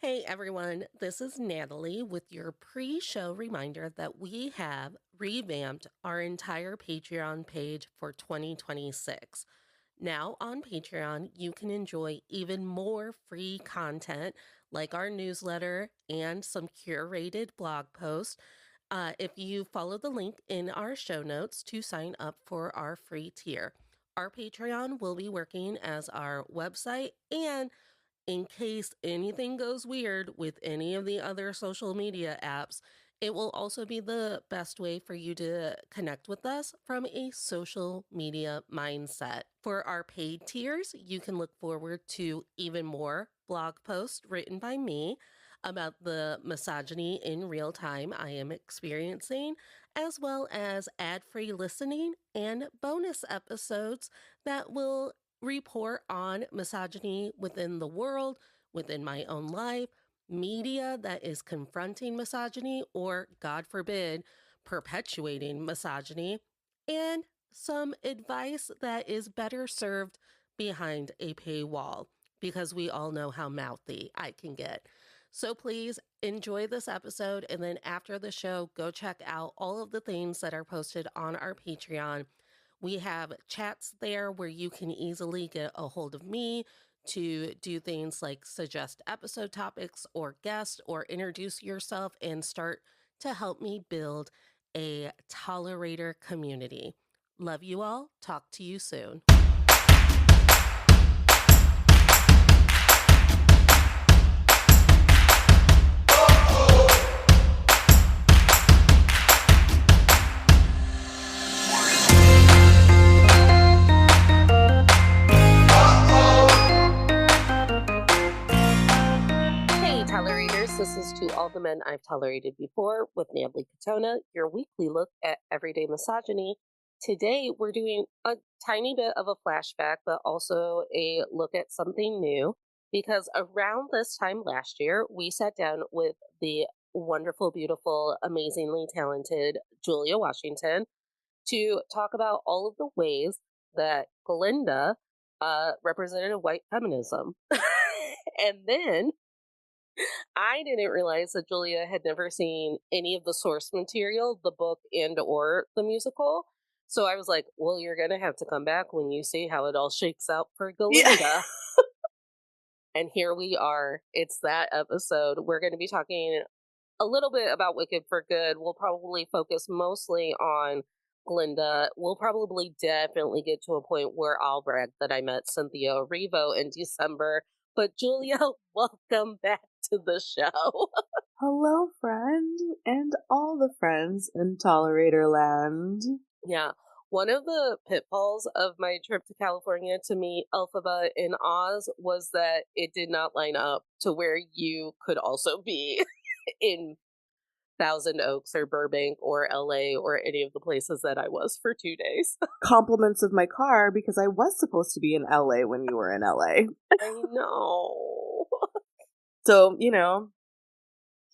Hey everyone, this is Natalie with your pre-show reminder that we have revamped our entire Patreon page for 2026. Now on Patreon, you can enjoy even more free content like our newsletter and some curated blog posts. If you follow the link in our show notes to sign up for our free tier, our Patreon will be working as our website, and in case anything goes weird with any of the other social media apps, it will also be the best way for you to connect with us from a social media mindset. For our paid tiers, you can look forward to even more blog posts written by me about the misogyny in real time I am experiencing, as well as ad free listening and bonus episodes that will report on misogyny within the world, within my own life, media that is confronting misogyny or, God forbid, perpetuating misogyny, and some advice that is better served behind a paywall because we all know how mouthy I can get. So please enjoy this episode, and then after the show, go check out all of the things that are posted on our Patreon. We have chats there where you can easily get a hold of me to do things like suggest episode topics or guests or introduce yourself and start to help me build a tolerator community. Love you all. Talk to you soon. Hey, tolerators, this is To All the Men I've Tolerated Before with Natalie Katona, your weekly look at everyday misogyny. Today, we're doing a tiny bit of a flashback, but also a look at something new, because around this time last year, we sat down with the wonderful, beautiful, amazingly talented Julia Washington to talk about all of the ways that Glinda represented white feminism. And then I didn't realize that Julia had never seen any of the source material, the book and or the musical. So I was like, well, you're going to have to come back when you see how it all shakes out for Glinda. And here we are. It's that episode. We're going to be talking a little bit about Wicked for Good. We'll probably focus mostly on Glinda. We'll probably definitely get to a point where I'll brag that I met Cynthia Erivo in December. But Julia, welcome back to the show. Hello, friend, and all the friends in Tolerator Land. Yeah. One of the pitfalls of my trip to California to meet Elphaba in Oz was that it did not line up to where you could also be in Thousand Oaks or Burbank or LA or any of the places that I was for 2 days. Compliments of my car because I was supposed to be in LA when you were in LA. I know. So,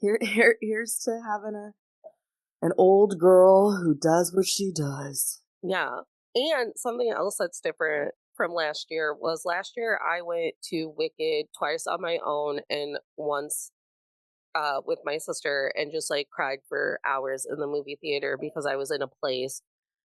here's to having an old girl who does what she does. Yeah. And something else that's different from last year was last year I went to Wicked twice on my own and once with my sister and just like cried for hours in the movie theater because I was in a place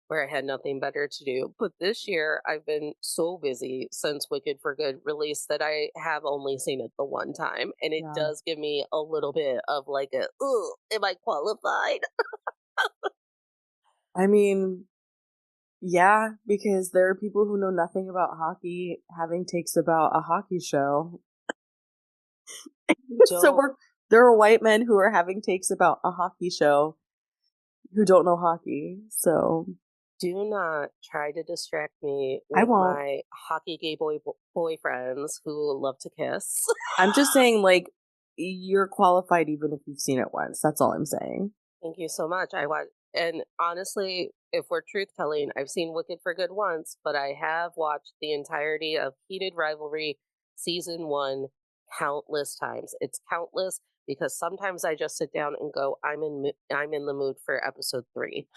where I had nothing better to do. But this year I've been so busy since Wicked for Good released that I have only seen it the one time. And it does give me a little bit of like am I qualified? I mean, yeah, because there are people who know nothing about hockey having takes about a hockey show. There are white men who are having takes about a hockey show who don't know hockey. So do not try to distract me with my hockey gay boyfriends who love to kiss. I'm just saying, like, you're qualified even if you've seen it once. That's all I'm saying. Thank you so much. And honestly, if we're truth telling, I've seen Wicked for Good once, but I have watched the entirety of Heated Rivalry season 1 countless times. It's countless because sometimes I just sit down and go, I'm in the mood for episode 3.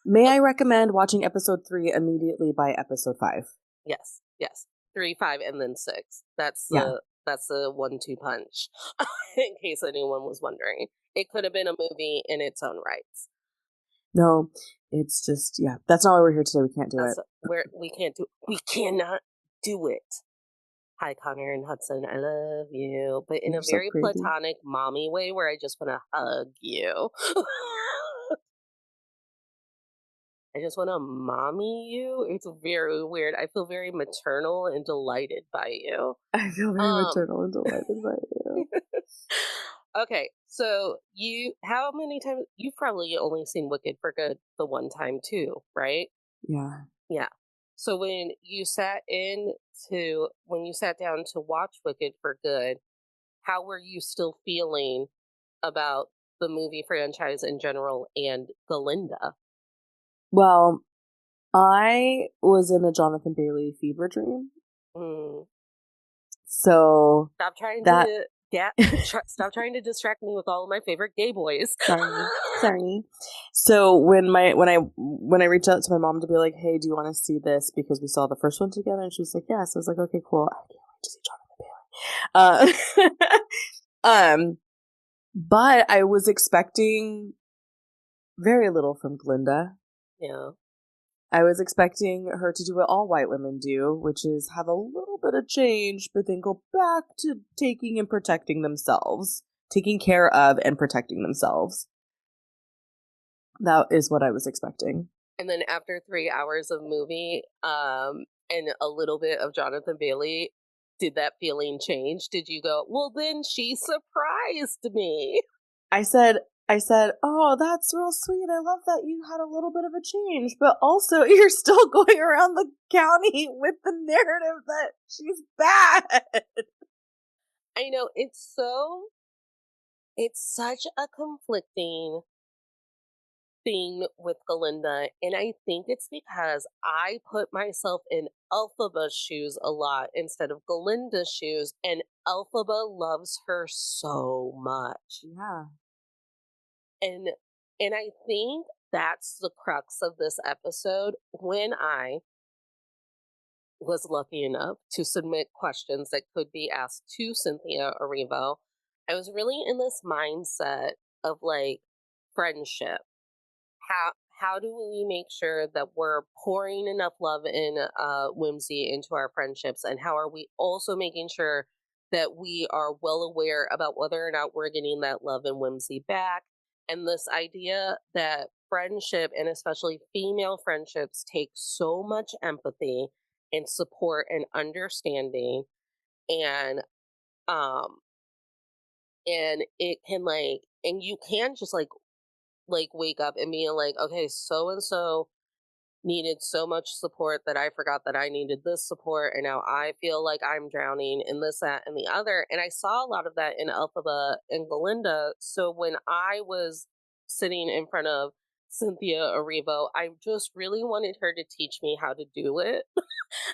May I recommend watching episode 3 immediately by episode 5? Yes. 3, 5, and then 6. That's That's the 1-2 punch, in case anyone was wondering. It could have been a movie in its own rights. No, it's just, yeah, that's not why we're here today. We can't do it. We cannot do it. Hi, Connor and Hudson. I love you, but in You're a so very crazy. platonic, mommy way where I just want to hug you. I just want to mommy you. It's very weird. I feel very maternal and delighted by you. I feel very Um, maternal and delighted by you. okay, so how many times, you've probably only seen Wicked for Good the one time too, right? Yeah. Yeah. So when you sat down to watch Wicked for Good, how were you still feeling about the movie franchise in general and Glinda? Well, I was in a Jonathan Bailey fever dream. Mm. So Stop trying that to stop trying to distract me with all of my favorite gay boys. sorry. So when I reached out to my mom to be like, hey, do you want to see this? Because we saw the first one together, and she was like, yeah. So I was like, okay, cool. I can't wait to see Jonathan Bailey. But I was expecting very little from Glinda. Yeah. I was expecting her to do what all white women do, which is have a little bit of change, but then go back to taking and protecting themselves, taking care of and protecting themselves. That is what I was expecting. And then after 3 hours of movie, and a little bit of Jonathan Bailey, did that feeling change? Did you go, well, then she surprised me? I said, oh, that's real sweet. I love that you had a little bit of a change, but also you're still going around the county with the narrative that she's bad. I know, it's such a conflicting thing with Glinda, and I think it's because I put myself in Elphaba's shoes a lot instead of Glinda's shoes, and Elphaba loves her so much. Yeah. And I think that's the crux of this episode. When I was lucky enough to submit questions that could be asked to Cynthia Erivo, I was really in this mindset of like friendship. How do we make sure that we're pouring enough love and whimsy into our friendships, and how are we also making sure that we are well aware about whether or not we're getting that love and whimsy back? And this idea that friendship, and especially female friendships, take so much empathy and support and understanding, and um it can and you can just wake up and be like, okay, so and so needed so much support that I forgot that I needed this support, and now I feel like I'm drowning in this, that, and the other. And I saw a lot of that in Elphaba and Galinda. So when I was sitting in front of Cynthia Erivo, I just really wanted her to teach me how to do it.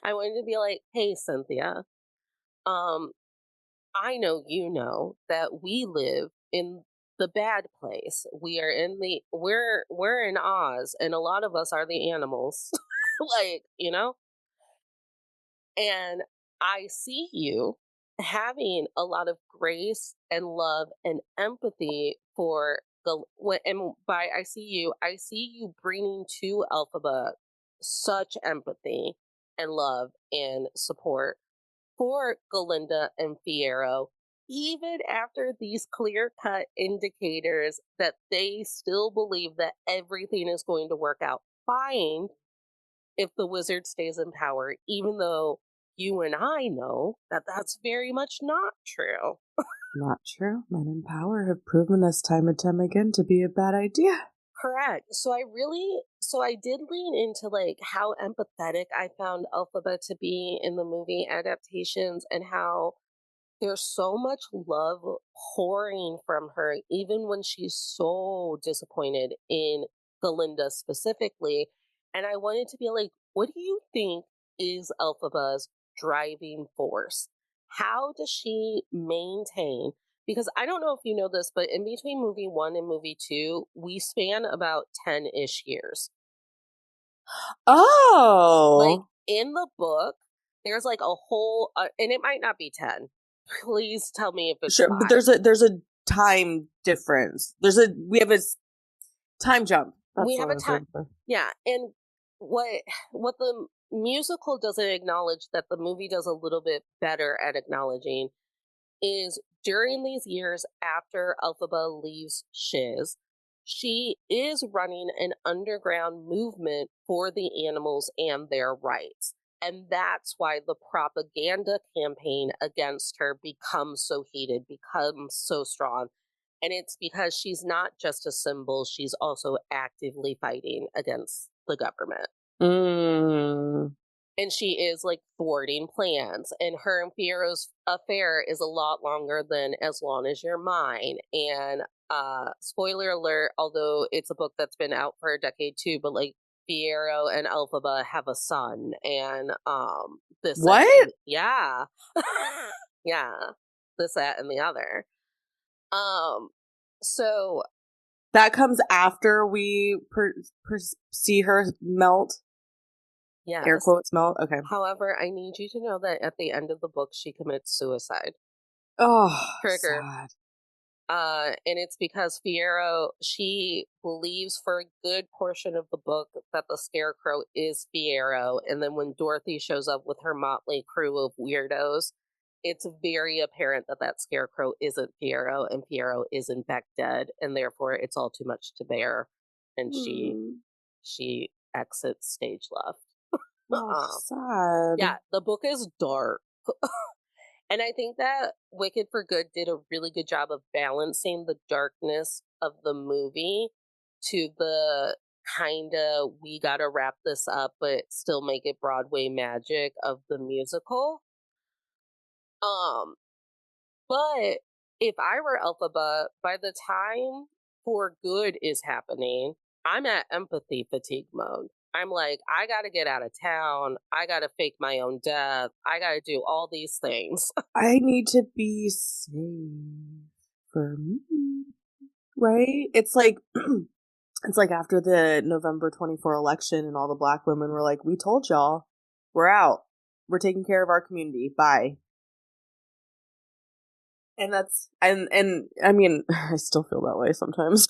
I wanted to be like, hey, Cynthia, um, I know you know that we live in the bad place. We're in Oz, and a lot of us are the animals. like. And I see you having a lot of grace and love and empathy for and by I see you bringing to Alphaba such empathy and love and support for Galinda and Fiero, even after these clear cut indicators that they still believe that everything is going to work out fine if the wizard stays in power, even though you and I know that that's very much not true. Not true. Men in power have proven us time and time again to be a bad idea. Correct. So I did lean into like how empathetic I found Alphaba to be in the movie adaptations, and how there's so much love pouring from her, even when she's so disappointed in Galinda specifically. And I wanted to be like, what do you think is Elphaba's driving force? How does she maintain? Because I don't know if you know this, but in between movie one and movie two, we span about 10 ish years. Like Oh. in the book, there's like a whole, and it might not be 10, Please tell me if it's Sure, but 5. there's a time difference. We have a time jump. That's We what have I a was time. looking for. Yeah, and what the musical doesn't acknowledge that the movie does a little bit better at acknowledging is during these years after Elphaba leaves Shiz, she is running an underground movement for the animals and their rights. And that's why the propaganda campaign against her becomes so heated, becomes so strong. And it's because she's not just a symbol, she's also actively fighting against the government. Mm. And she is like thwarting plans, and her and Fiero's affair is a lot longer than As Long as You're Mine. And spoiler alert, although it's a book that's been out for a decade too, but like Fiero and Elphaba have a son, and this that, What? and yeah. Yeah, this that and the other. So That comes after we see her melt. Air yes. quotes melt. Okay. However, I need you to know that at the end of the book she commits suicide. Oh, Trigger. sad. And it's because Fiero, she believes for a good portion of the book that the Scarecrow is Fiero. And then when Dorothy shows up with her motley crew of weirdos, it's very apparent that that Scarecrow isn't Fiero, and Fiero is in fact dead, and therefore it's all too much to bear. And she exits stage left. Oh, sad. Yeah, the book is dark. And I think that Wicked for Good did a really good job of balancing the darkness of the movie to the kind of we gotta wrap this up but still make it Broadway magic of the musical. Um, but if I were Elphaba, by the time For Good is happening, I'm at empathy fatigue mode. I'm like, I gotta get out of town. I gotta fake my own death. I gotta do all these things. I need to be safe for me. Right? It's like it's like after the November 24 election and all the black women were like, "We told y'all. We're out. We're taking care of our community. Bye." And that's and I mean, I still feel that way sometimes.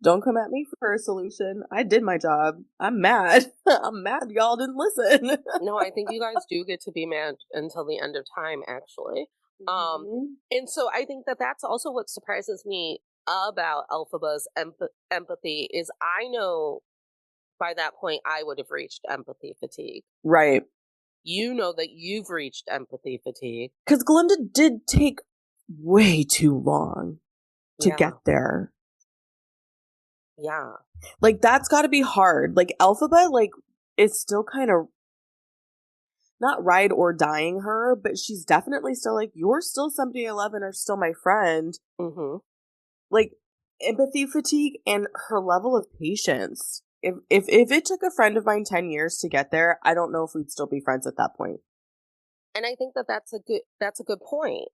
Don't come at me for a solution. I did my job. I'm mad. I'm mad y'all didn't listen. No, I think you guys do get to be mad until the end of time, actually. And so I think that that's also what surprises me about Elphaba's empathy is I know by that point I would have reached empathy fatigue. Right. You know that you've reached empathy fatigue. Because Glinda did take way too long to Yeah. get there. Yeah. Like, that's gotta be hard. Like, Elphaba, like, is still kind of not ride or dying her, but she's definitely still like, you're still somebody I love and are still my friend. Mm-hmm. Like, empathy fatigue and her level of patience. If it took a friend of mine 10 years to get there, I don't know if we'd still be friends at that point. And I think that that's a good point.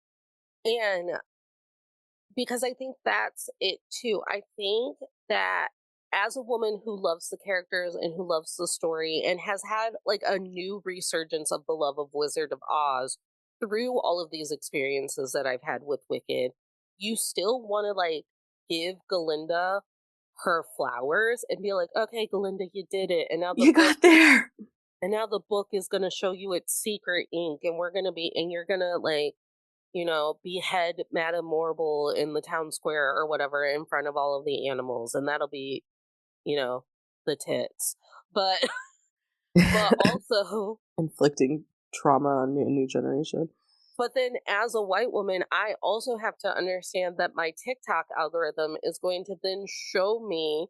And because I think that's it too. I think that as a woman who loves the characters and who loves the story and has had like a new resurgence of the love of Wizard of Oz through all of these experiences that I've had with Wicked, you still want to like give Galinda her flowers and be like, okay, Galinda, you did it. And now You got there. and now the book is going to show you its secret ink, and you're going to like behead Madame Morble in the town square or whatever in front of all of the animals, and that'll be, the tits. But but also, Inflicting trauma on a new generation. but then as a white woman, I also have to understand that my TikTok algorithm is going to then show me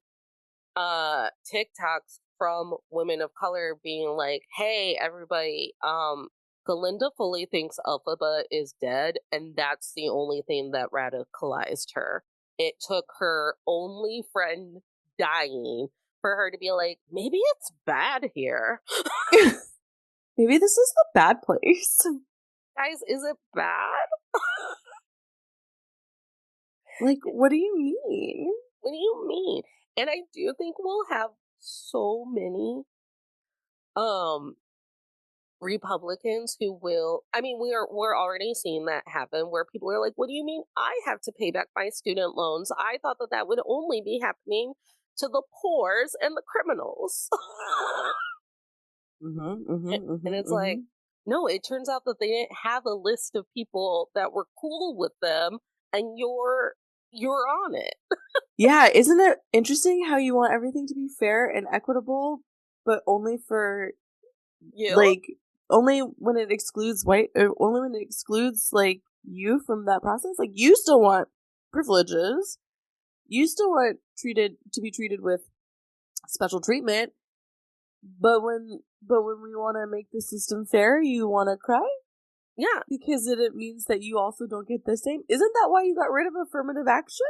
TikToks from women of color being like, "Hey, everybody, Galinda fully thinks Elphaba is dead, and that's the only thing that radicalized her. It took her only friend dying for her to be like, maybe it's bad here." Maybe this is the bad place. Guys, is it bad? Like, what do you mean? What do you mean? And I do think we'll have so many Republicans who will, I mean, we're already seeing that happen where people are like, what do you mean I have to pay back my student loans? I thought that that would only be happening to the poors and the criminals. And it's like, no, it turns out that they didn't have a list of people that were cool with them, and you're on it. Yeah, isn't it interesting how you want everything to be fair and equitable, but only for You? like only when it excludes only when it excludes like you from that process? Like you still want privileges. You still want to be treated with special treatment, but when we want to make the system fair, you want to cry Yeah. because it means that you also don't get the same. Isn't that why you got rid of affirmative action?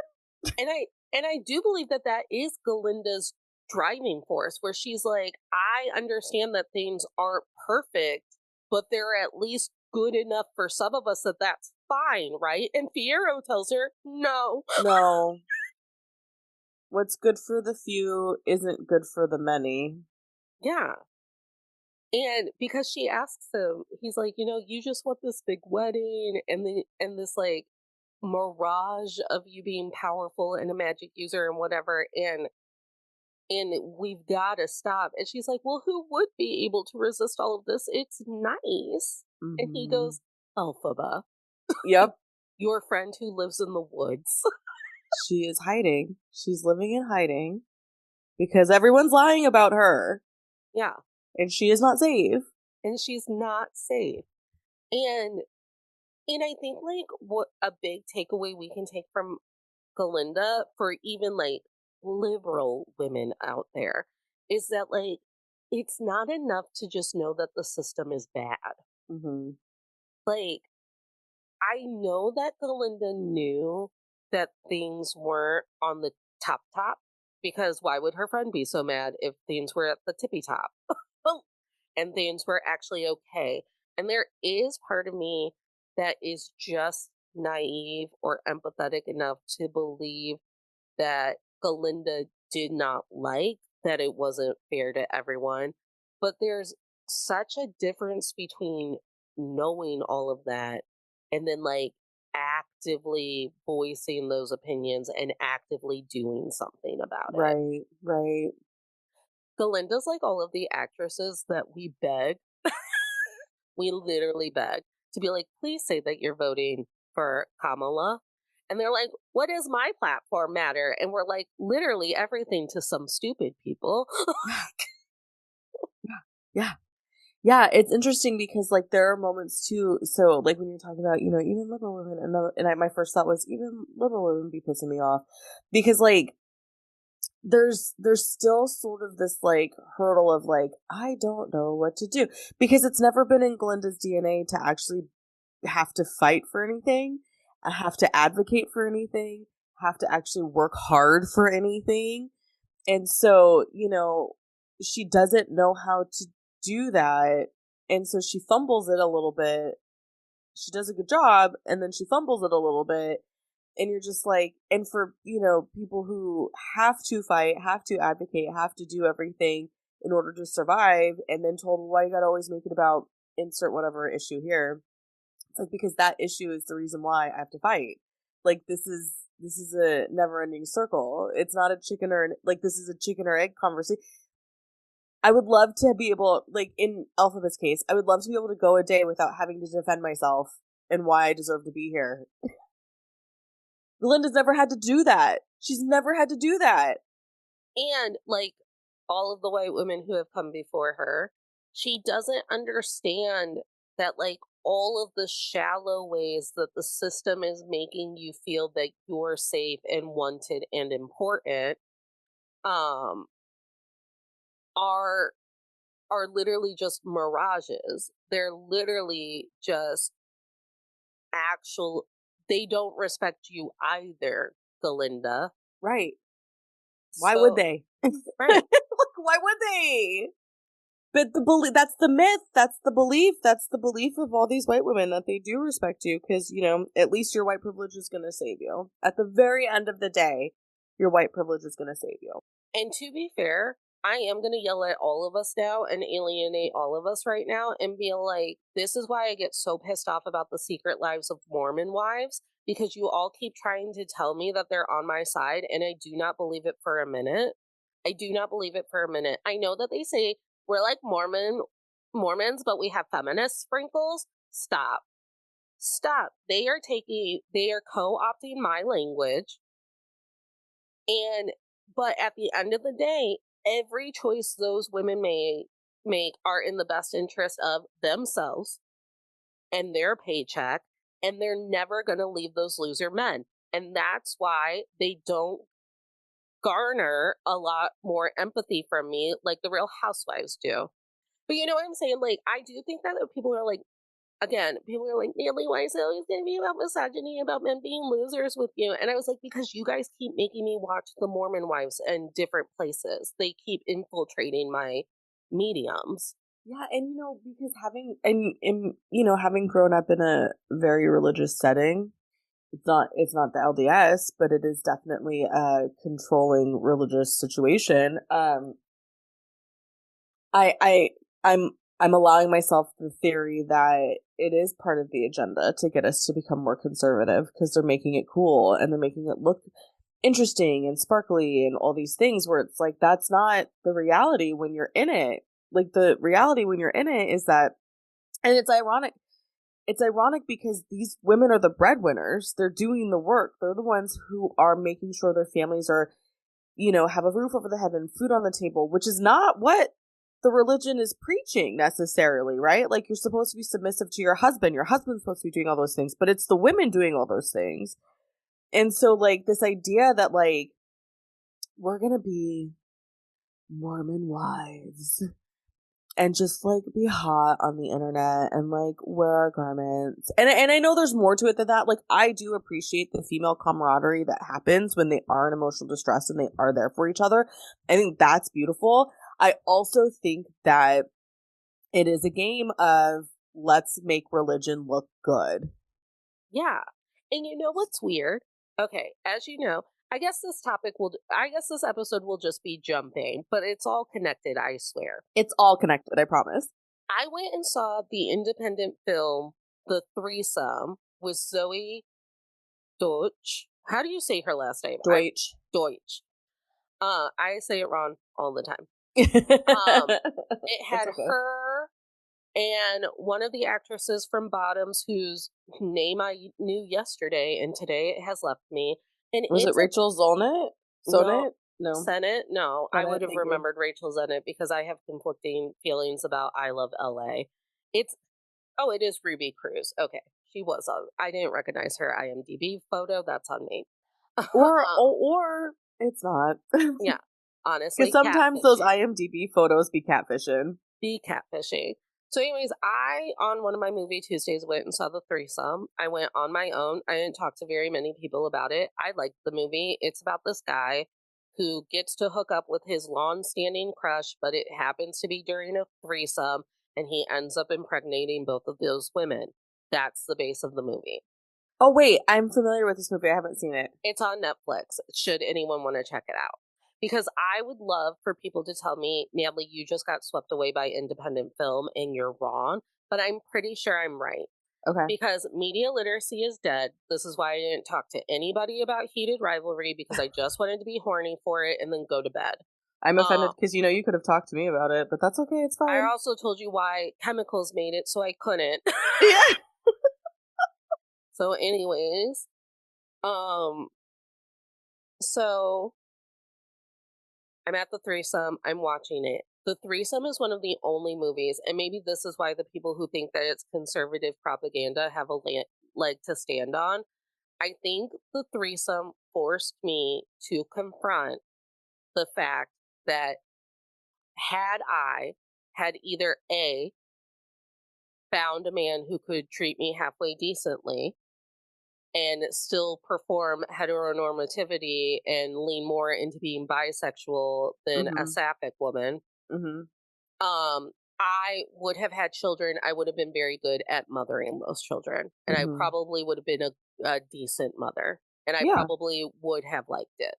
And I do believe that that is Galinda's driving force, where she's like, I understand that things aren't perfect, but they're at least good enough for some of us that that's fine, right? And Fierro tells her, no. No. What's good for the few isn't good for the many. Yeah. And because she asks him, he's like, you just want this big wedding and this like mirage of you being powerful and a magic user and whatever, and we've got to stop. And she's like, well, who would be able to resist all of this? It's nice. And he goes, Elphaba. Yep. Your friend who lives in the woods. She is hiding. She's living in hiding because everyone's lying about her. Yeah. And she is not safe. And she's not safe. And I think like what a big takeaway we can take from Galinda for even like liberal women out there is that like it's not enough to just know that the system is bad. Like, I know that Galinda knew that things weren't on the top because why would her friend be so mad if things were at the tippy top and things were actually okay? And there is part of me that is just naive or empathetic enough to believe that Galinda did not like that it wasn't fair to everyone. But there's such a difference between knowing all of that and then like actively voicing those opinions and actively doing something about it. Right, right. Galinda's like all of the actresses that we beg, we literally beg to be like, please say that you're voting for Kamala. And they're like, what does my platform matter? And we're like, literally everything to some stupid people. Yeah. Yeah, it's interesting because like there are moments too. So like when you're talking about even liberal women, my first thought was even liberal women be pissing me off because like there's still sort of this like hurdle of like I don't know what to do because it's never been in Glinda's DNA to actually have to fight for anything, have to advocate for anything, have to actually work hard for anything. And so, she doesn't know how to do that. And so she fumbles it a little bit. She does a good job and then she fumbles it a little bit. And you're just like, and for, people who have to fight, have to advocate, have to do everything in order to survive, and then told, well, why you gotta always make it about insert whatever issue here. It's like, because that issue is the reason why I have to fight. Like, this is a never ending circle. It's not a chicken or, like, this is a chicken or egg conversation. I would love to be able, like, in Elphaba's case, I would love to be able to go a day without having to defend myself and why I deserve to be here. Glinda's never had to do that. She's never had to do that. And like all of the white women who have come before her, she doesn't understand that like all of the shallow ways that the system is making you feel that you're safe and wanted and important um are literally just mirages. They're literally just actual, they don't respect you either, Galinda. Right. Why would they? Right. Why would they? But that's the myth. That's the belief. That's the belief of all these white women that they do respect you because, at least your white privilege is going to save you. At the very end of the day, your white privilege is going to save you. And to be fair, I am going to yell at all of us now and alienate all of us right now and be like, this is why I get so pissed off about the secret lives of Mormon wives, because you all keep trying to tell me that they're on my side, and I do not believe it for a minute. I do not believe it for a minute. I know that they say we're like Mormons, but we have feminist sprinkles. Stop. Stop. They are co-opting my language. But at the end of the day, every choice those women make are in the best interest of themselves and their paycheck, and they're never going to leave those loser men. And that's why they don't garner a lot more empathy from me like the Real Housewives do. But you know what I'm saying? Like, I do think that people are like, again, people are like, Natalie, why is it always going to be about misogyny, about men being losers with you? And I was like, because you guys keep making me watch the Mormon wives in different places. They keep infiltrating my mediums. Yeah, and because having grown up in a very religious setting, it's not the LDS, but it is definitely a controlling religious situation. I I'm allowing myself the theory that it is part of the agenda to get us to become more conservative because they're making it cool and they're making it look interesting and sparkly and all these things where it's like that's not the reality when you're in it. Like the reality when you're in it is that, and it's ironic. It's ironic because these women are the breadwinners. They're doing the work. They're the ones who are making sure their families are, have a roof over the head and food on the table, which is not what the religion is preaching necessarily, right? Like you're supposed to be submissive to your husband. Your husband's supposed to be doing all those things, but it's the women doing all those things. And so like this idea that like we're going to be Mormon wives and just like be hot on the internet and like wear our garments. And I know there's more to it than that. Like I do appreciate the female camaraderie that happens when they are in emotional distress and they are there for each other. I think that's beautiful. I also think that it is a game of let's make religion look good. Yeah. And you know what's weird? Okay, as you know, I guess this episode will just be jumping, but it's all connected, I swear. It's all connected, I promise. I went and saw the independent film The Threesome with Zoe Deutsch. How do you say her last name? Deutsch. Deutsch. I say it wrong all the time. It had okay. her and one of the actresses from Bottoms whose name I knew yesterday and today it has left me. And Was it Rachel Zolnit? Sonnet? No. Senate? No, I would have remembered Rachel Zennett because I have conflicting feelings about I Love LA. It is Ruby Cruz. Okay. She was on. I didn't recognize her IMDb photo. That's on me. Or it's not. Yeah. Honestly. Because sometimes those IMDb photos be catfishing. Be catfishing. So anyways, I, on one of my movie Tuesdays, went and saw The Threesome. I went on my own. I didn't talk to very many people about it. I liked the movie. It's about this guy who gets to hook up with his long-standing crush, but it happens to be during a threesome, and he ends up impregnating both of those women. That's the base of the movie. Oh, wait. I'm familiar with this movie. I haven't seen it. It's on Netflix, should anyone want to check it out. Because I would love for people to tell me, Natalie, you just got swept away by independent film and you're wrong. But I'm pretty sure I'm right. Okay. Because media literacy is dead. This is why I didn't talk to anybody about Heated Rivalry, because I just wanted to be horny for it and then go to bed. I'm offended because, you could have talked to me about it, but that's okay. It's fine. I also told you why chemicals made it, so I couldn't. Yeah. So anyways, so I'm at the threesome. I'm watching it. The Threesome is one of the only movies, and maybe this is why the people who think that it's conservative propaganda have a leg to stand on. I think The Threesome forced me to confront the fact that had either A, found a man who could treat me halfway decently and still perform heteronormativity and lean more into being bisexual than a sapphic woman. I would have had children. I would have been very good at mothering those children. And I probably would have been a decent mother. And I probably would have liked it.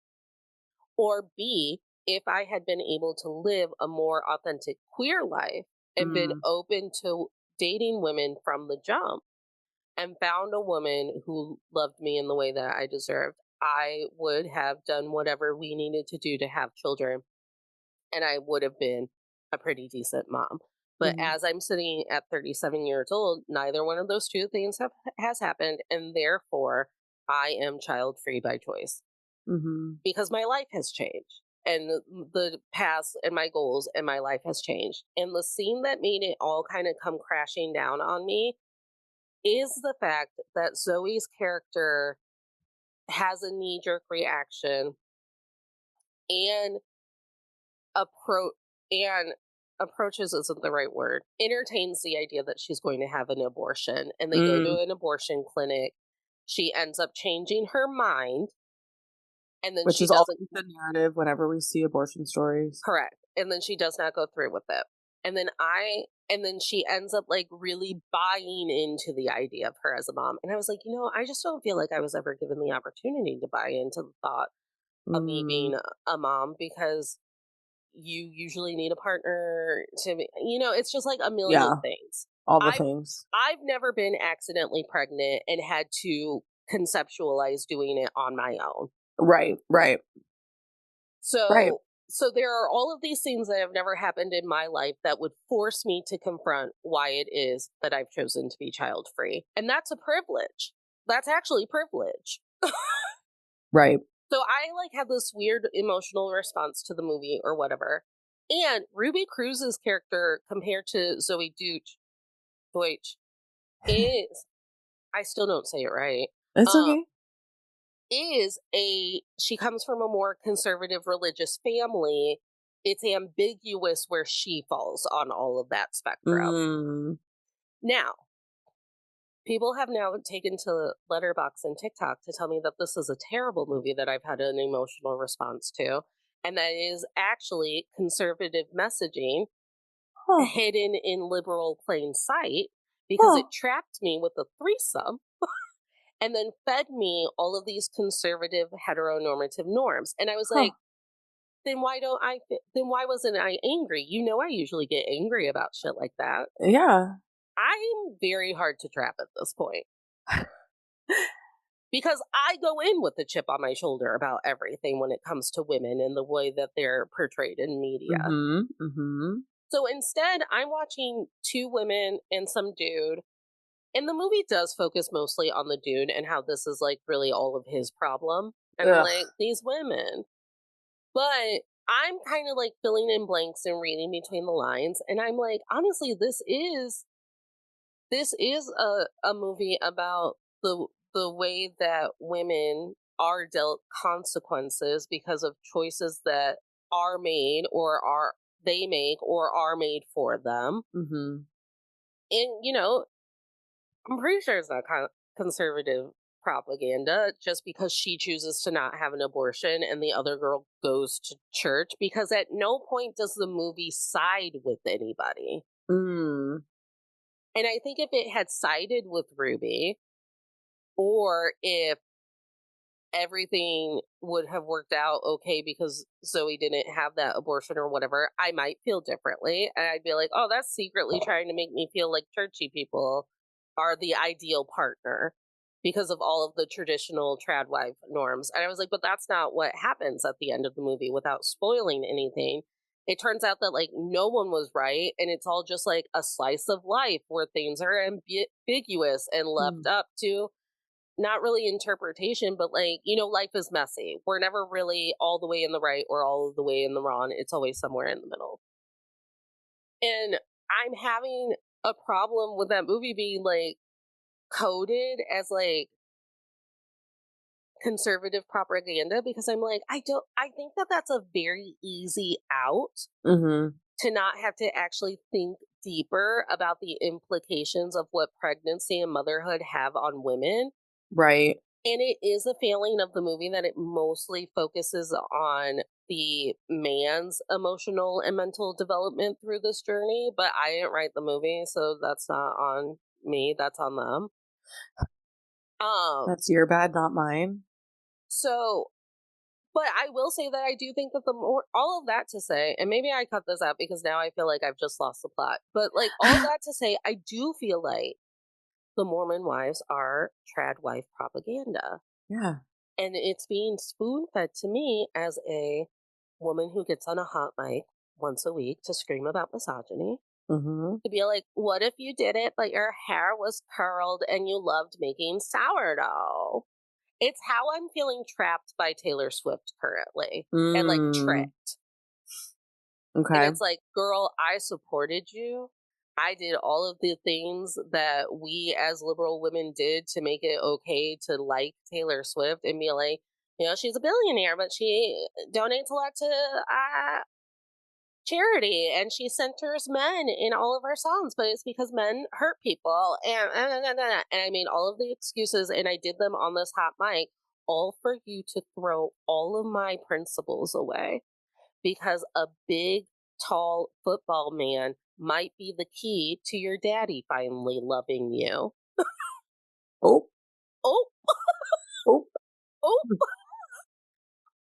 Or B, if I had been able to live a more authentic queer life and been Mm. open to dating women from the jump and found a woman who loved me in the way that I deserved, I would have done whatever we needed to do to have children, and I would have been a pretty decent mom. But Mhm. as I'm sitting at 37 years old, neither one of those two things has happened, and therefore I am child free by choice Mhm. because my life has changed. And the past and my goals and my life has changed. And the scene that made it all kind of come crashing down on me is the fact that Zoe's character has a knee jerk reaction and appro and approaches isn't the right word. Entertains the idea that she's going to have an abortion, and they go Mm. to an abortion clinic. She ends up changing her mind, and then Which she is doesn't. always the narrative whenever we see abortion stories. Correct. And then she does not go through with it. And then she ends up like really buying into the idea of her as a mom. And I was like, I just don't feel like I was ever given the opportunity to buy into the thought of me Mm. being a mom, because you usually need a partner to it's just like a million Yeah, things. all the I've things. I've never been accidentally pregnant and had to conceptualize doing it on my own. Right, right, right. So there are all of these things that have never happened in my life that would force me to confront why it is that I've chosen to be child free. And that's a privilege. That's actually privilege. Right. So I like had this weird emotional response to the movie or whatever. And Ruby Cruz's character compared to Zoe Deutsch is, I still don't say it right. It's Um okay. she comes from a more conservative religious family. It's ambiguous where she falls on all of that spectrum. Mm. Now, people have now taken to Letterboxd and TikTok to tell me that this is a terrible movie that I've had an emotional response to, and that is actually conservative messaging Huh. hidden in liberal plain sight, because Huh. it trapped me with a threesome and then fed me all of these conservative heteronormative norms. And I was Huh. like, then why wasn't I angry? I usually get angry about shit like that. Yeah. I'm very hard to trap at this point because I go in with a chip on my shoulder about everything when it comes to women and the way that they're portrayed in media. Mhm. Mhm. So instead, I'm watching two women and some dude. And the movie does focus mostly on the dude and how this is like really all of his problem. And I'm Ugh. like, these women. But I'm kind of like filling in blanks and reading between the lines. And I'm like, honestly, this is a movie about the way that women are dealt consequences because of choices that are made or are they make or are made for them. Mhm. And I'm pretty sure it's not conservative propaganda just because she chooses to not have an abortion and the other girl goes to church, because at no point does the movie side with anybody. Mm. And I think if it had sided with Ruby, or if everything would have worked out okay because Zoe didn't have that abortion or whatever, I might feel differently. And I'd be like, oh, that's secretly trying to make me feel like churchy people are the ideal partner because of all of the traditional trad wife norms. And I was like, but that's not what happens at the end of the movie without spoiling anything. It turns out that like no one was right. And it's all just like a slice of life where things are ambiguous and left Mm. up to not really interpretation, but like, life is messy. We're never really all the way in the right or all the way in the wrong. It's always somewhere in the middle. And I'm having a problem with that movie being like coded as like conservative propaganda, because I'm like, I think that that's a very easy out Mhm. to not have to actually think deeper about the implications of what pregnancy and motherhood have on women. Right. And it is a failing of the movie that it mostly focuses on the man's emotional and mental development through this journey. But I didn't write the movie, so that's not on me. That's on them. Um. That's your bad, not mine. So, But I will say that I do think that the more, all of that to say, and maybe I cut this out because now I feel like I've just lost the plot, but like all that to say, I do feel like the Mormon wives are trad wife propaganda. Yeah. And it's being spoon fed to me as a woman who gets on a hot mic once a week to scream about misogyny. Mm-hmm. To be like, what if you did it, but your hair was curled and you loved making sourdough? It's how I'm feeling trapped by Taylor Swift currently and like Mm. tricked. And Okay. it's like, girl, I supported you. I did all of the things that we as liberal women did to make it okay to like Taylor Swift and be like, she's a billionaire, but she donates a lot to charity and she centers men in all of her songs, but it's because men hurt people. And I made all of the excuses and I did them on this hot mic, all for you to throw all of my principles away because a big, tall football man might be the key to your daddy finally loving you. Oh. Oh, Oh. oh,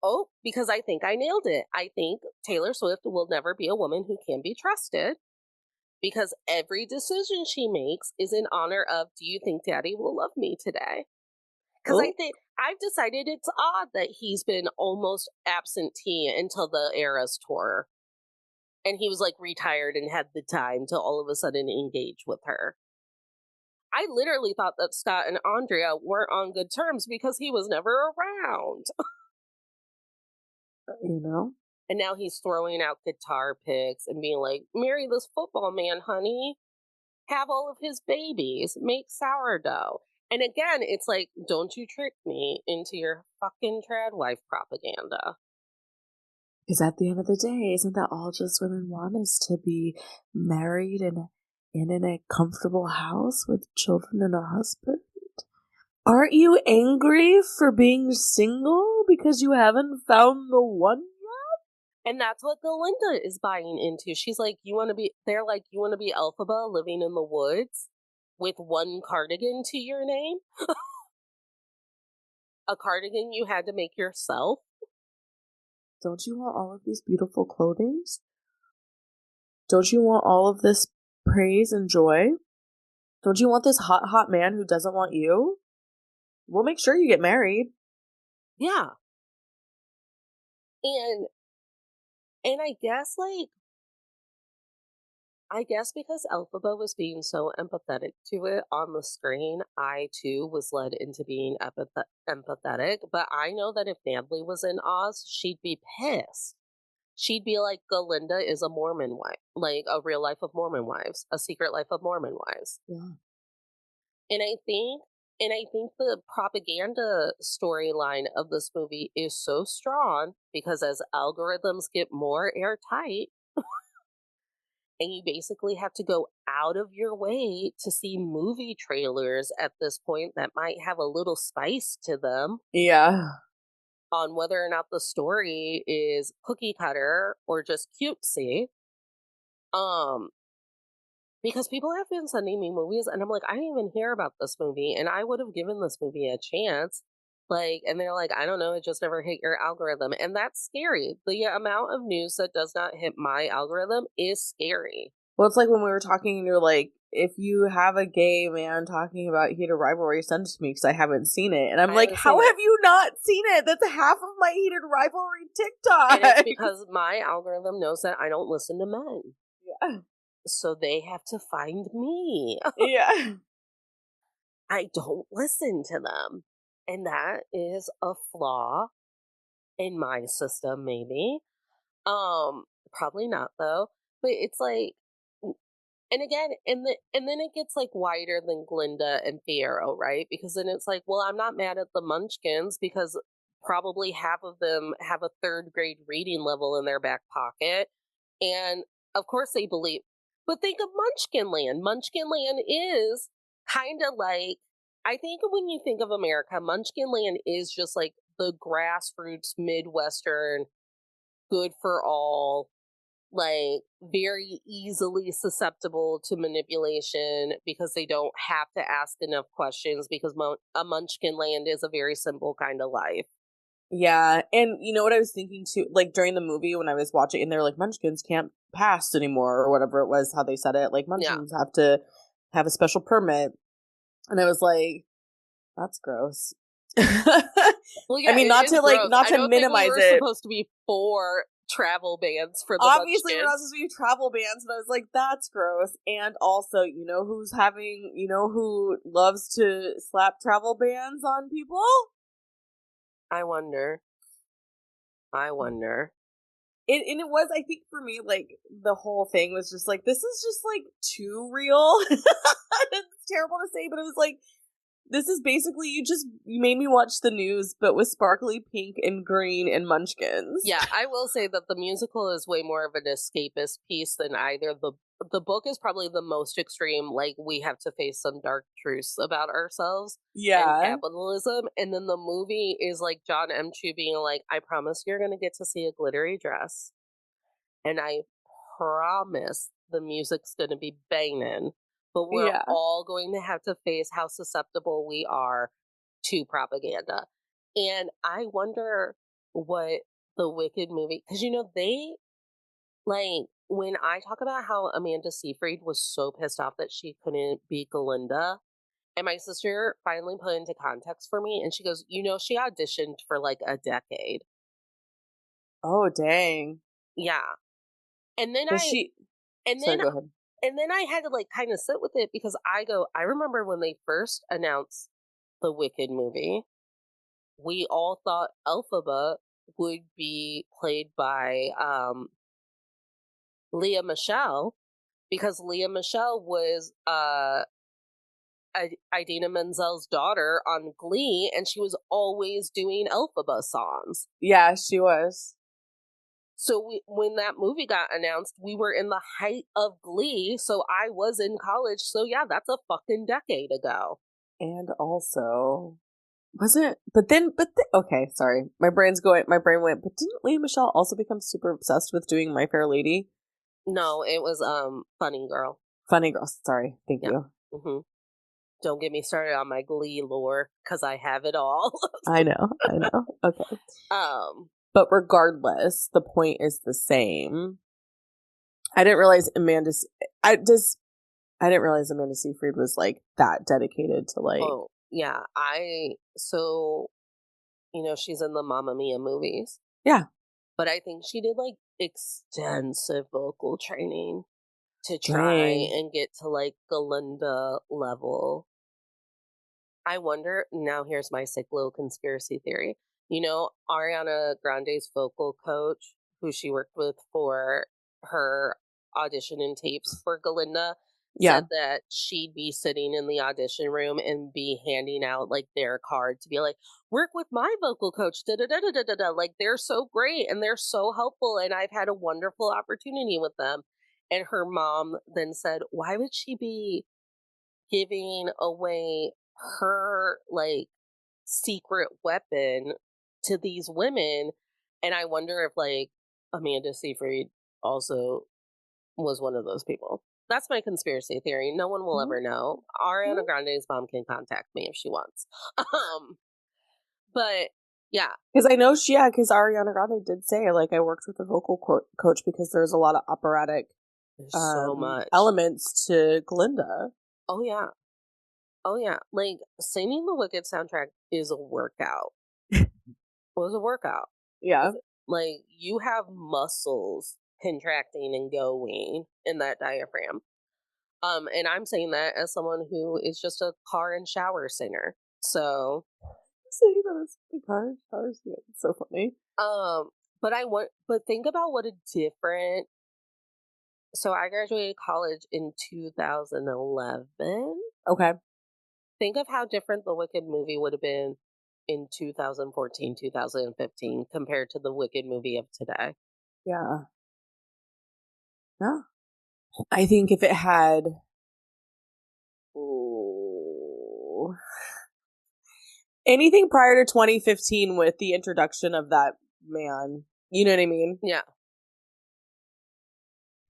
oh, because I think I nailed it. I think Taylor Swift will never be a woman who can be trusted because every decision she makes is in honor of, do you think daddy will love me today? Because I Oh. think I've decided it's odd that he's been almost absentee until the Eras tour. And he was like retired and had the time to all of a sudden engage with her. I literally thought that Scott and Andrea weren't on good terms because he was never around. You know? And now he's throwing out guitar picks and being like, marry this football man, honey. Have all of his babies. Make sourdough. And again, it's like, don't you trick me into your fucking trad wife propaganda. Because at the end of the day, isn't that all just women want, is to be married and in a comfortable house with children and a husband? Aren't you angry for being single because you haven't found the one? And that's what Glinda is buying into. She's like, they're like, you want to be Elphaba living in the woods with one cardigan to your name? A cardigan you had to make yourself? Don't you want all of these beautiful clothings? Don't you want all of this praise and joy? Don't you want this hot, hot man who doesn't want you? We'll make sure you get married. Yeah. And I guess because Elphaba was being so empathetic to it on the screen, I too was led into being empathetic. But I know that if Natalie was in Oz, she'd be pissed. She'd be like, Galinda is a Mormon wife, like a real life of Mormon wives, a secret life of Mormon wives. Yeah. And I think the propaganda storyline of this movie is so strong because as algorithms get more airtight, and you basically have to go out of your way to see movie trailers at this point that might have a little spice to them Yeah. on whether or not the story is cookie cutter or just cutesy. Because people have been sending me movies and I'm like, I didn't even hear about this movie and I would have given this movie a chance. Like, and they're like, I don't know, it just never hit your algorithm. And that's scary. The amount of news that does not hit my algorithm is scary. Well, it's like when we were talking and you're like, if you have a gay man talking about heated rivalry, send it to me because I haven't seen it. And I'm like, how have you not seen it? That's half of my heated rivalry TikTok. And it's because my algorithm knows that I don't listen to men. Yeah. So they have to find me. Yeah. I don't listen to them. And that is a flaw in my system, maybe. Probably not though. But it's like, and again, and then it gets like wider than Glinda and Fiyero, right? Because then it's like, well, I'm not mad at the Munchkins because probably half of them have a third grade reading level in their back pocket, and of course they believe. But think of Munchkinland. Munchkinland is kind of like, I think when you think of America, Munchkinland is just like the grassroots Midwestern, good for all, like very easily susceptible to manipulation because they don't have to ask enough questions because a Munchkin land is a very simple kind of life. Yeah, and you know what I was thinking too, like during the movie when I was watching, and they're like, Munchkins can't pass anymore, or whatever it was, how they said it. Like Yeah. Munchkins have to have a special permit, and I was like, that's gross. Well, I yeah, mean, it is gross. not I to don't think we minimize were it. supposed to be for travel bans for the Obviously, we're not Munchkins. supposed to be travel bans, but I was like, that's gross. And also, you know who loves to slap travel bans on people? I wonder. I wonder. And it was, I think for me, like the whole thing was just like, this is just like too real. It's terrible to say, but it was like, this is basically you made me watch the news, but with sparkly pink and green and munchkins. Yeah, I will say that the musical is way more of an escapist piece than either. The book is probably the most extreme, like we have to face some dark truths about ourselves and Yeah. capitalism. And then the movie is like John M. Chu being like, I promise you're gonna get to see a glittery dress. And I promise the music's gonna be banging. But we're Yeah. all going to have to face how susceptible we are to propaganda. And I wonder what the Wicked movie, because they like when I talk about how Amanda Seyfried was so pissed off that she couldn't be Glinda, and my sister finally put into context for me, and she goes, she auditioned for like a decade. Oh dang. Yeah. And then Does I she and sorry, then go ahead. and then I had to like kind of sit with it because I remember when they first announced the Wicked movie, we all thought Elphaba would be played by Leah Michelle because Leah Michelle was Idina Menzel's daughter on Glee, and she was always doing Elphaba songs. Yeah, she was. So when that movie got announced, we were in the height of Glee, so I was in college. So yeah, that's a fucking decade ago. And also wasn't okay, sorry. My brain went, but didn't Leah Michelle also become super obsessed with doing My Fair Lady? No, it was Funny Girl. Funny Girl, sorry. Thank Yeah. you. Mm-hmm. Don't get me started on my Glee lore because I have it all. I know. Okay. um, But regardless, the point is the same. I didn't realize I didn't realize Amanda Seyfried was like that dedicated to like oh yeah, she's in the Mamma Mia movies, yeah, but I think she did like extensive vocal training to try dang. and get to like Glinda level. I wonder, now here's my sick little conspiracy theory. Ariana Grande's vocal coach, who she worked with for her audition and tapes for Galinda, Yeah. said that she'd be sitting in the audition room and be handing out like their card to be like, work with my vocal coach, da da da da da da da. Like they're so great and they're so helpful, and I've had a wonderful opportunity with them. And her mom then said, why would she be giving away her like secret weapon to these women? And I wonder if like Amanda Seyfried also was one of those people. That's my conspiracy theory. No one will ever know. Ariana Grande's mom can contact me if she wants. Um, but yeah, Because I know because Ariana Grande did say, like, I worked with a vocal coach because there's a lot of operatic there's so much. elements to Glinda. Oh yeah. Oh yeah. Like singing the Wicked soundtrack is a workout. It was a workout. Yeah. Like you have muscles contracting and going in that diaphragm. And I'm saying that as someone who is just a car and shower singer. So, Saying that it's the cars. Yeah, it's so funny. but think about what a different. So I graduated college in 2011. Okay. Think of how different the Wicked movie would have been in 2014, 2015 compared to the Wicked movie of today. Yeah. Yeah. I think if it had anything prior to 2015 with the introduction of that man, you know what I mean? Yeah.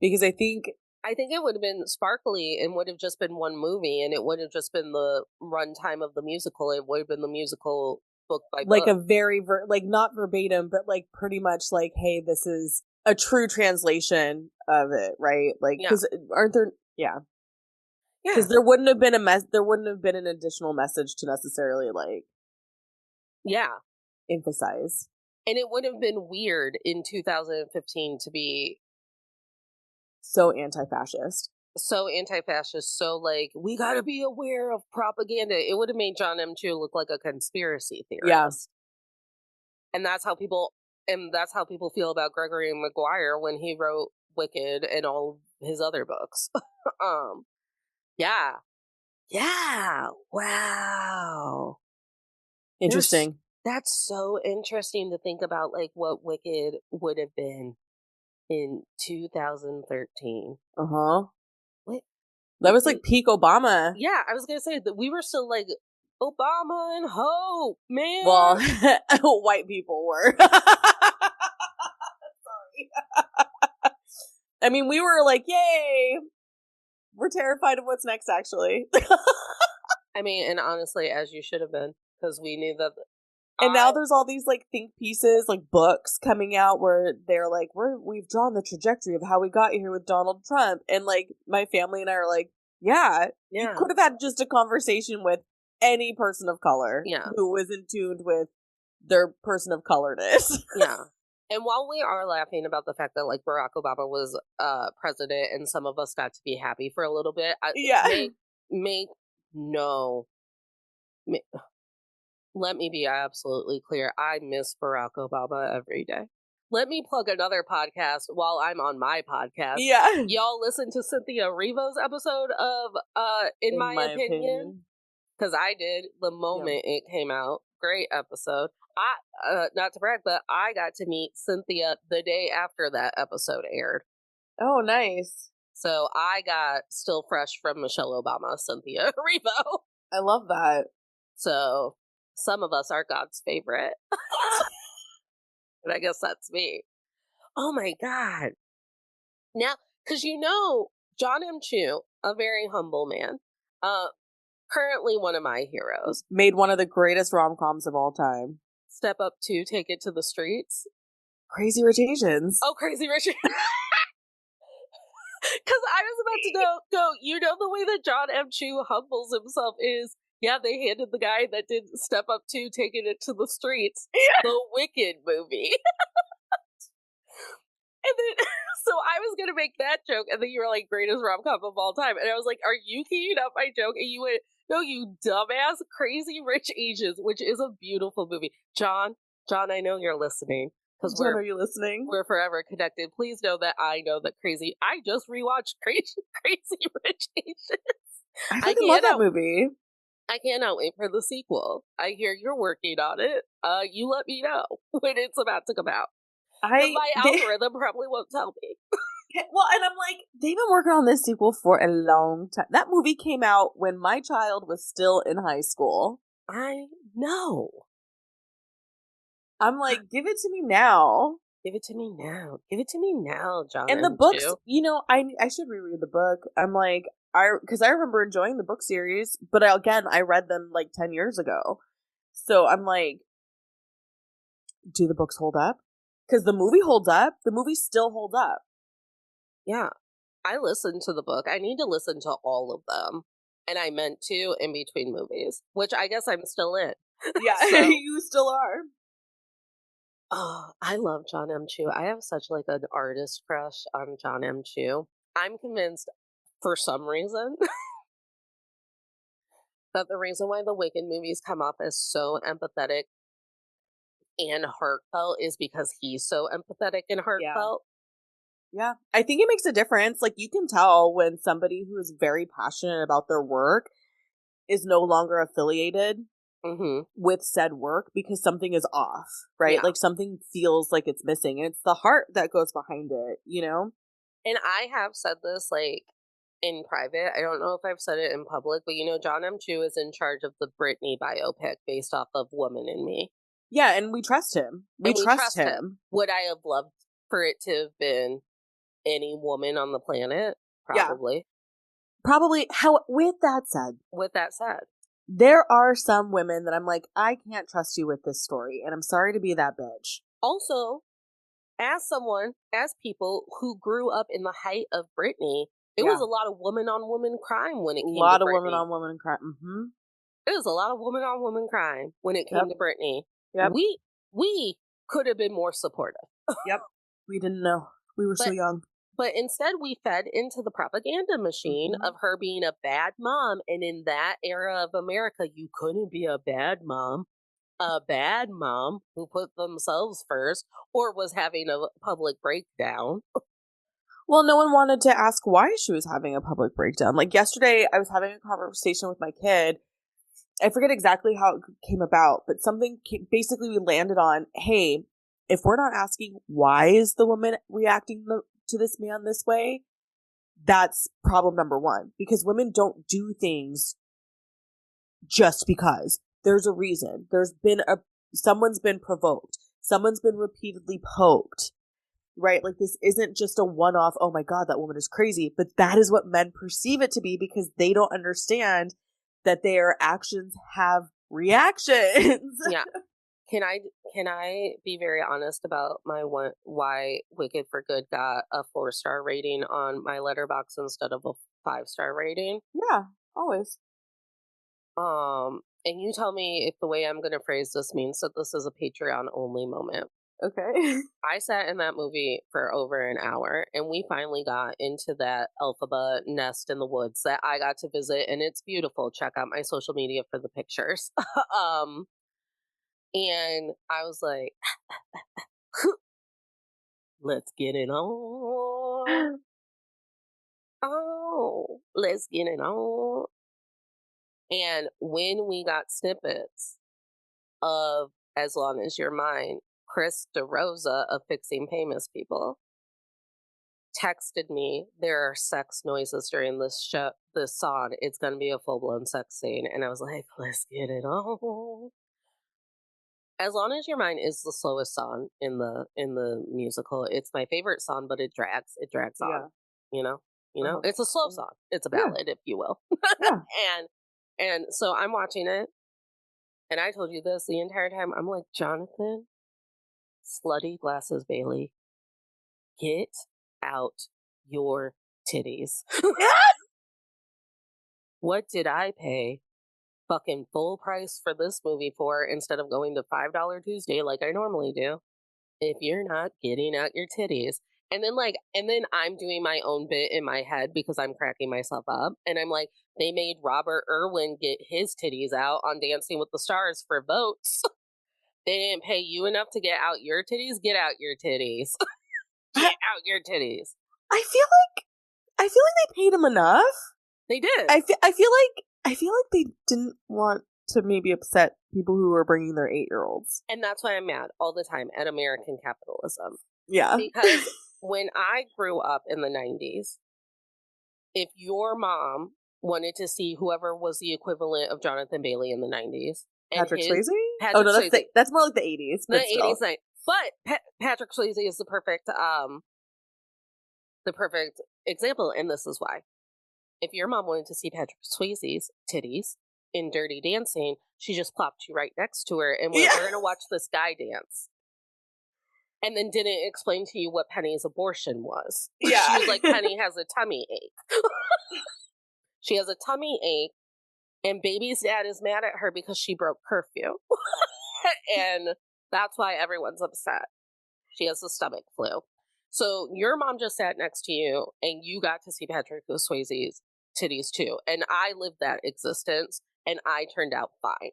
Because I think it would have been sparkly and would have just been one movie, and it would have just been the runtime of the musical. It would have been the musical book by like book. a very like not verbatim, but like pretty much like, hey, this is a true translation of it, right? Like, Yeah. because aren't there? Yeah, Yeah. because there wouldn't have been there wouldn't have been an additional message to necessarily like Yeah. emphasize. And it would have been weird in 2015 to be So anti-fascist. so anti-fascist, so like, we got to be aware of propaganda. It would have made John M. Chu look like a conspiracy Yeah. theorist. And that's how people feel about Gregory Maguire when he wrote Wicked and all his other books. Yeah. Yeah. Wow. Interesting. That's so interesting to think about, like, what Wicked would have been in 2013. Uh-huh. What? That was like peak Obama. Yeah, I was gonna say that we were still like Obama and hope, man. Well, white people were. Sorry. I mean, we were like, yay. We're terrified of what's next, actually. I mean, and honestly, as you should have been, because we knew that. And now there's all these like think pieces, like books coming out where they're like, we've drawn the trajectory of how we got here with Donald Trump. And like my family and I are like, yeah. You could have had just a conversation with any person of color who was in tune with their person of colorness. Yeah. And while we are laughing about the fact that like Barack Obama was president and some of us got to be happy for a little bit, let me be absolutely clear. I miss Barack Obama every day. Let me plug another podcast while I'm on my podcast. Yeah. Y'all listen to Cynthia Erivo's episode of In My Opinion. Because I did the moment it came out. Great episode. Not to brag, but I got to meet Cynthia the day after that episode aired. Oh, nice. So I got still fresh from Michelle Obama, Cynthia Erivo. I love that. So some of us are God's favorite. And I guess that's me. Oh my God. Now, because John M. Chu, a very humble man, currently one of my heroes. Made one of the greatest rom-coms of all time. Step Up 2, Take It to the Streets. Crazy Rich Asians. Oh, Crazy Rich Asians. Because I was about to go, the way that John M. Chu humbles himself is, they handed the guy that did Step Up 2, Taking It to the Streets, the Wicked movie. And then, so I was going to make that joke, and then you were like, greatest rom-com of all time. And I was like, are you keying up my joke? And you went, no, you dumbass, Crazy Rich Asians, which is a beautiful movie. John, I know you're listening. John, are you listening? We're forever connected. Please know that I just rewatched Crazy Rich Asians. I love that movie. I cannot wait for the sequel. I hear you're working on it. You let me know when it's about to come out. My algorithm probably won't tell me. Well, and I'm like, they've been working on this sequel for a long time. That movie came out when my child was still in high school. I know. I'm like, give it to me now. Give it to me now. Give it to me now, John. And the books, I should reread the book. I'm like, because I remember enjoying the book series, but I read them like 10 years ago. So I'm like, do the books hold up? Because the movie holds up. The movie still holds up. Yeah. I listened to the book. I need to listen to all of them. And I meant to in between movies, which I guess I'm still in. Yeah, so, you still are. Oh, I love John M. Chu. I have such like an artist crush on John M. Chu. I'm convinced for some reason that the reason why the Wicked movies come off as so empathetic and heartfelt is because he's so empathetic and heartfelt. Yeah. I think it makes a difference. Like, you can tell when somebody who is very passionate about their work is no longer affiliated with said work because something is off, right? Yeah. Like, something feels like it's missing. And it's the heart that goes behind it, And I have said this, like, in private. I don't know if I've said it in public, but John M. Chu is in charge of the Britney biopic based off of Woman in Me. Yeah, and we trust him. We trust him. Would I have loved for it to have been any woman on the planet? Probably. Yeah. Probably. With that said, there are some women that I'm like, I can't trust you with this story, and I'm sorry to be that bitch. Also, as people who grew up in the height of Britney, it was a lot of woman on woman crime when it A came to lot of women Britney. on women crime. Mm-hmm. It was a lot of woman on woman crime when it came Yep. to Britney. Yep. We could have been more supportive. Yep. We didn't know. We were so But young. But instead, we fed into the propaganda machine Mm-hmm. of her being a bad mom. And in that era of America, you couldn't be a bad mom. A bad mom who put themselves first or was having a public breakdown. Well, no one wanted to ask why she was having a public breakdown. Like yesterday, I was having a conversation with my kid. I forget exactly how it came about, but basically we landed on, hey, if we're not asking why is the woman reacting to this man this way, that's problem number one. Because women don't do things just because. There's a reason. Someone's been provoked. Someone's been repeatedly poked. Right? Like this isn't just a one-off, oh my God, that woman is crazy. But that is what men perceive it to be because they don't understand that their actions have reactions. Yeah. Can I be very honest about why Wicked for Good got a 4-star rating on my letterbox instead of a 5-star rating? Yeah, always. And you tell me if the way I'm going to phrase this means that this is a Patreon only moment. Okay. I sat in that movie for over an hour and we finally got into that Elphaba nest in the woods that I got to visit and it's beautiful. Check out my social media for the pictures. And I was like, let's get it on. Oh, let's get it on. And when we got snippets of As Long as You're Mine, Chris DeRosa of Fixing Famous People texted me, there are sex noises during this song. It's going to be a full-blown sex scene. And I was like, let's get it on. As Long as Your Mine is the slowest song in the musical. It's my favorite song, but it drags. It drags on. You know? It's a slow song. It's a ballad, if you will. Yeah. and so I'm watching it. And I told you this the entire time. I'm like, Jonathan, slutty glasses Bailey, get out your titties. What did I pay fucking full price for this movie for instead of going to $5 Tuesday like I normally do? If you're not getting out your titties. And then I'm doing my own bit in my head because I'm cracking myself up. And I'm like, they made Robert Irwin get his titties out on Dancing with the Stars for votes. They didn't pay you enough to get out your titties. Get out your titties. Get out your titties. I feel like they paid him enough. They did. I feel like they didn't want to maybe upset people who were bringing their 8-year-olds. And that's why I'm mad all the time at American capitalism. Yeah. Because when I grew up in the 90s, if your mom wanted to see whoever was the equivalent of Jonathan Bailey in the 90s, Patrick Swayze? Patrick Swayze. That's more like the 80s. The 80s night. But Patrick Swayze is the perfect example, and this is why. If your mom wanted to see Patrick Swayze's titties in Dirty Dancing, she just plopped you right next to her and went, we're going to watch this guy dance. And then didn't explain to you what Penny's abortion was. Yeah. She was like, Penny has a tummy ache. She has a tummy ache, and baby's dad is mad at her because she broke curfew. And that's why everyone's upset. She has the stomach flu. So your mom just sat next to you, and you got to see Patrick Swayze's titties too. And I lived that existence, and I turned out fine.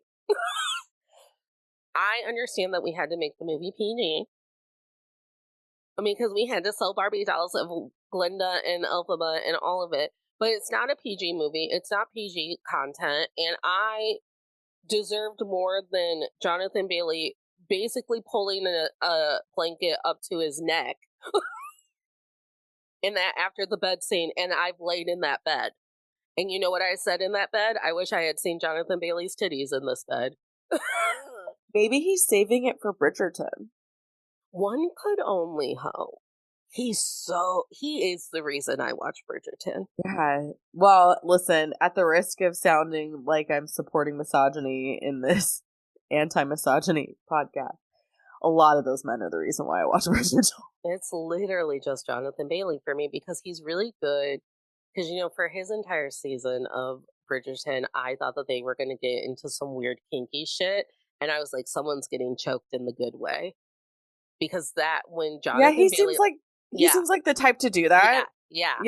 I understand that we had to make the movie PG. I mean, because we had to sell Barbie dolls of Glinda and Elphaba and all of it. But it's not a PG movie. It's not PG content. And I deserved more than Jonathan Bailey basically pulling a blanket up to his neck in that after the bed scene. And I've laid in that bed. And you know what I said in that bed? I wish I had seen Jonathan Bailey's titties in this bed. Maybe he's saving it for Bridgerton. One could only hope. He is the reason I watch Bridgerton. Yeah. Well, listen, at the risk of sounding like I'm supporting misogyny in this anti-misogyny podcast, a lot of those men are the reason why I watch Bridgerton. It's literally just Jonathan Bailey for me because he's really good. Because, for his entire season of Bridgerton, I thought that they were going to get into some weird kinky shit. And I was like, someone's getting choked in the good way. Because when Yeah, Jonathan Bailey. he seems like the type to do that. Yeah.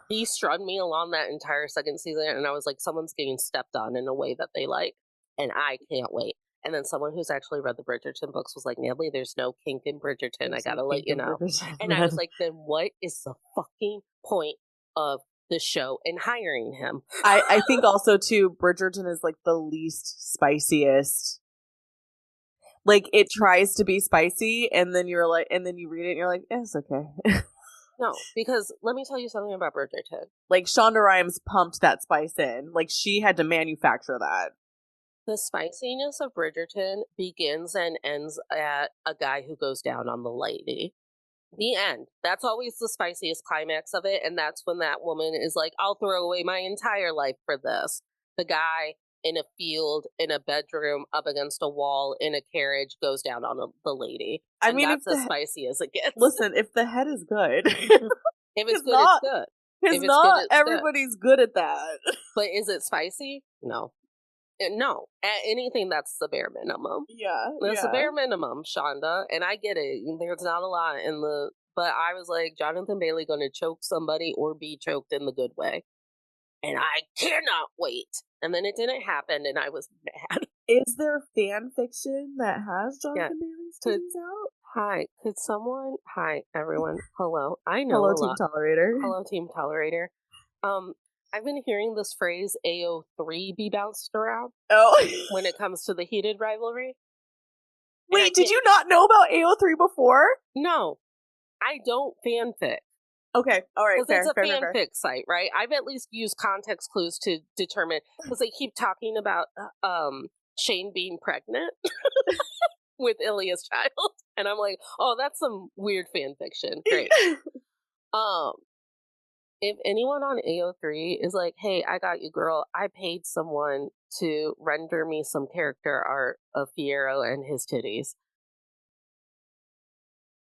He strung me along that entire second season, and I was like, someone's getting stepped on in a way that they like, and I can't wait. And then someone who's actually read the Bridgerton books was like, Natalie, there's no kink in Bridgerton. I gotta let you know. And I was like, then what is the fucking point of the show and hiring him? I think also, too, Bridgerton is like the least spiciest. Like, it tries to be spicy, and then you're like, and then you read it and you're like, it's okay. No, because let me tell you something about Bridgerton. Like, Shonda Rhimes pumped that spice in. Like, she had to manufacture that. The spiciness of Bridgerton begins and ends at a guy who goes down on the lady. The end. That's always the spiciest climax of it, and that's when that woman is like, I'll throw away my entire life for this. The guy in a field, in a bedroom, up against a wall, in a carriage, goes down on the lady. I mean, that's as spicy as it gets. Listen, if the head is good. If it's good, it's good. It's not everybody's good at that. But is it spicy? No. No, anything that's the bare minimum. Yeah, that's the bare minimum, Shonda. And I get it. There's not a lot but I was like, Jonathan Bailey going to choke somebody or be choked in the good way, and I cannot wait. And then it didn't happen, and I was mad. Is there fan fiction that has Jonathan Bailey's titties out? Hi, hi everyone. Hello, I know. Hello, Team Tolerator. Hello, Team Tolerator. I've been hearing this phrase AO3 be bounced around. Oh. When it comes to the heated rivalry. Wait, did you not know about AO3 before? No, I don't fanfic. Okay, all right, because it's a fanfic site, right? I've at least used context clues to determine, because they keep talking about Shane being pregnant with Ilya's child, and I'm like, oh, that's some weird fan fiction. Great. If anyone on AO3 is like, hey, I got you, girl, I paid someone to render me some character art of Fiyero and his titties,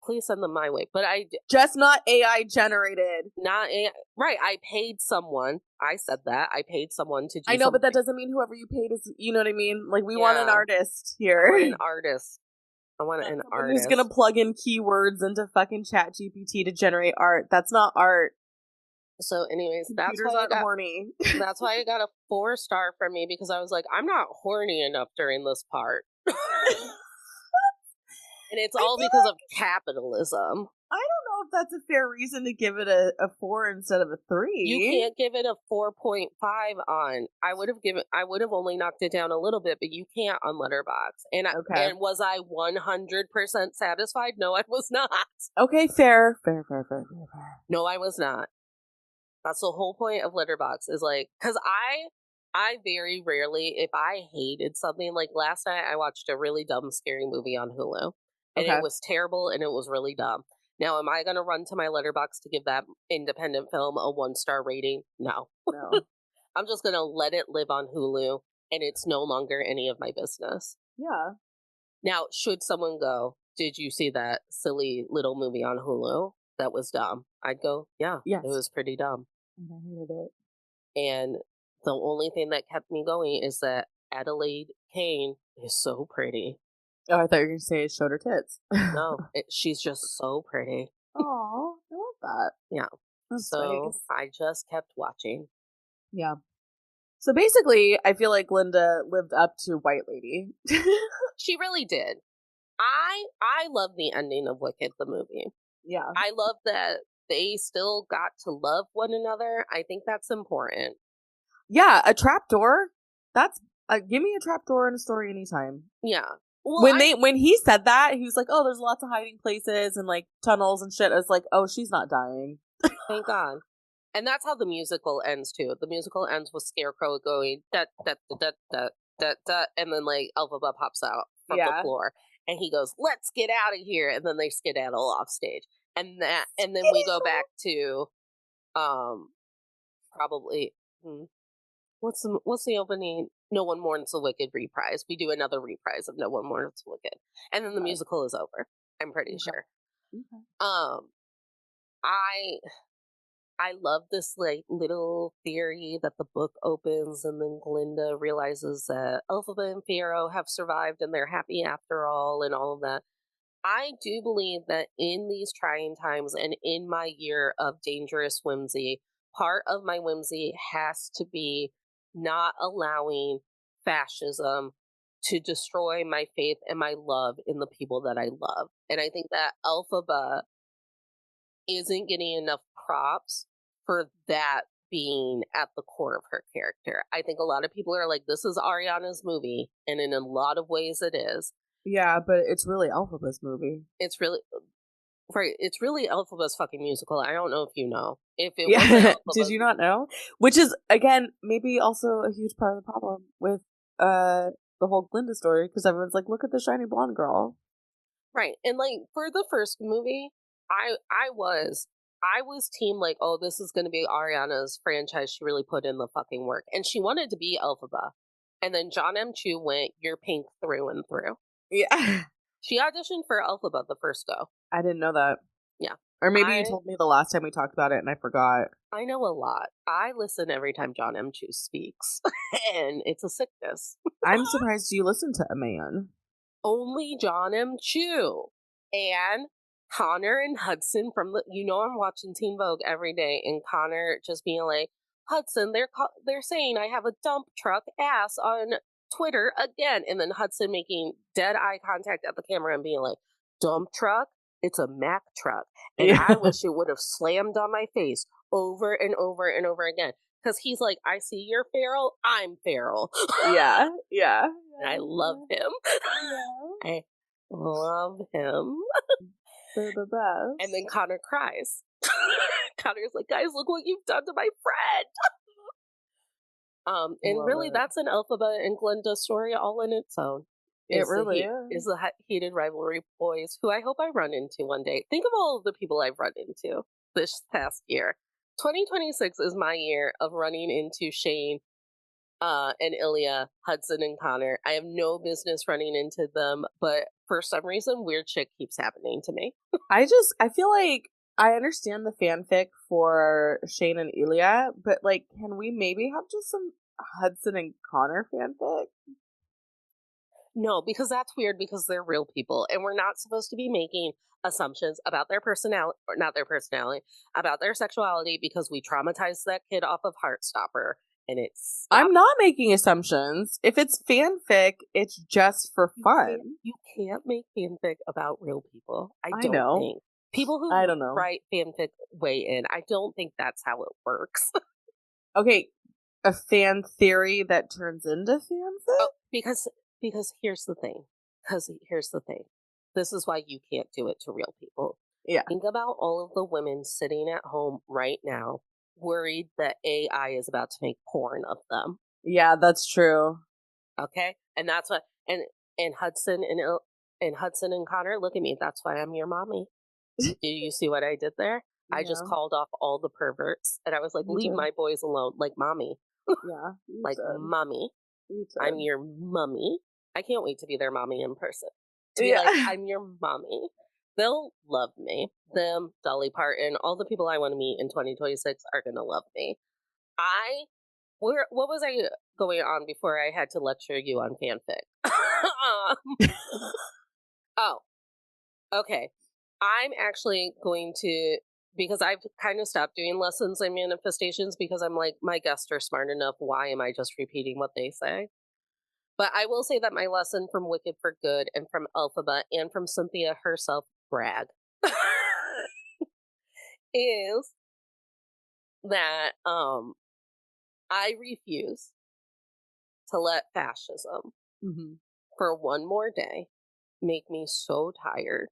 please send them my way. But just not AI generated. Not AI. Right. I paid someone. I said that. I paid someone to do I know, something. But that doesn't mean whoever you paid is, you know what I mean? Like, we want an artist here. I want an artist. I want an artist. Who's gonna plug in keywords into fucking ChatGPT to generate art. That's not art. So anyways, that's why I got horny. That's why I got a 4-star from me, because I was like, I'm not horny enough during this part. And it's all because of capitalism. I don't know if that's a fair reason to give it a 4 instead of a 3. You can't give it a 4.5 on. I would have only knocked it down a little bit, but you can't on Letterboxd. And and was I 100% satisfied? No, I was not. Okay, fair. No, I was not. That's the whole point of Letterboxd, is like, because I very rarely, if I hated something, like last night I watched a really dumb scary movie on Hulu. And it was terrible, and it was really dumb. Now, am I going to run to my Letterboxd to give that independent film a 1-star rating? No. I'm just going to let it live on Hulu, and it's no longer any of my business. Yeah. Now, should someone go, did you see that silly little movie on Hulu that was dumb? I'd go, yeah, yes. It was pretty dumb. I hated it. And the only thing that kept me going is that Adelaide Kane is so pretty. Oh, I thought you were going to say it showed her tits. No, she's just so pretty. Aw, I love that. Yeah. That's so nice. I just kept watching. Yeah. So basically, I feel like Glinda lived up to White Lady. She really did. I love the ending of Wicked, the movie. Yeah. I love that they still got to love one another. I think that's important. Yeah, a trapdoor. That's give me a trapdoor in a story anytime. Yeah. Well, when he said that, he was like, "Oh, there's lots of hiding places and like tunnels and shit." I was like, "Oh, she's not dying." Thank God. And that's how the musical ends too. The musical ends with Scarecrow going da da da da da da, and then like Elphaba pops out from the floor, and he goes, "Let's get out of here!" And then they skedaddle off stage. And then we go back to probably what's the opening? No One Mourns the Wicked reprise. We do another reprise of No One Mourns the Wicked, and then the musical is over. I'm pretty sure. Okay. I love this like little theory that the book opens and then Glinda realizes that Elphaba and Pharaoh have survived and they're happy after all and all of that. I do believe that in these trying times and in my year of dangerous whimsy, part of my whimsy has to be not allowing fascism to destroy my faith and my love in the people that I love. And I think that Elphaba isn't getting enough props for that being at the core of her character. I think a lot of people are like, this is Ariana's movie, and in a lot of ways it is. Yeah, but it's really Elphaba's movie. It's really right. It's really Elphaba's fucking musical. I don't know if you know. If it wasn't Elphaba's, did you not know? Which is again maybe also a huge part of the problem with the whole Glinda story, because everyone's like, look at the shiny blonde girl. Right. And like for the first movie, I was team like, oh, this is gonna be Ariana's franchise. She really put in the fucking work. And she wanted to be Elphaba. And then John M. Chu went, you're pink through and through. Yeah. She auditioned for Elphaba the first go. I didn't know that. Yeah. Or maybe you told me the last time we talked about it and I forgot. I know a lot. I listen every time John M. Chu speaks. And it's a sickness. I'm surprised you listen to a man. Only John M. Chu. And Connor and Hudson from the, I'm watching Teen Vogue every day, and Connor just being like, Hudson, they're saying I have a dump truck ass on Twitter again, and then Hudson making dead eye contact at the camera and being like, dump truck? It's a Mack truck, and I wish it would have slammed on my face over and over and over again. Because he's like, I see you're feral, I'm feral. Yeah. And I love him. Yeah. I love him. They're the best. And then Connor cries. Connor's like, guys, look what you've done to my friend. And really, that's an Elphaba and Glinda story all in its own. It really is the heated rivalry boys who I hope I run into one day. Think of all of the people I've run into this past year. 2026 is my year of running into Shane and Ilya, Hudson and Connor. I have no business running into them, but for some reason, weird shit keeps happening to me. I feel like I understand the fanfic for Shane and Ilya, but like, can we maybe have just some Hudson and Connor fanfic? No, because that's weird because they're real people and we're not supposed to be making assumptions about their personality, or not their personality, about their sexuality because we traumatized that kid off of Heartstopper and it's... I'm not making assumptions. If it's fanfic, it's just for fun. You can't make fanfic about real people. I don't know. think. People who I don't know. write fanfic weigh in. I don't think that's how it works. Okay, a fan theory that turns into fanfic? Oh, because here's the thing. This is why you can't do it to real people. Yeah. Think about all of the women sitting at home right now, worried that AI is about to make porn of them. Yeah, that's true. Okay, and that's what and Hudson and Connor, look at me. That's why I'm your mommy. Do you see what I did there? Yeah. I just called off all the perverts, and I was like, leave my boys alone, like mommy. Yeah, like mommy. I'm your mummy. I can't wait to be their mommy in person. To be like, I'm your mommy. They'll love me. Them, Dolly Parton, all the people I want to meet in 2026 are going to love me. What was I going on before I had to lecture you on fanfic? Oh, okay. I'm actually going to, because I've kind of stopped doing lessons in manifestations because I'm like, my guests are smart enough. Why am I just repeating what they say? But I will say that my lesson from Wicked for Good and from Elphaba and from Cynthia herself, brag, is that I refuse to let fascism for one more day make me so tired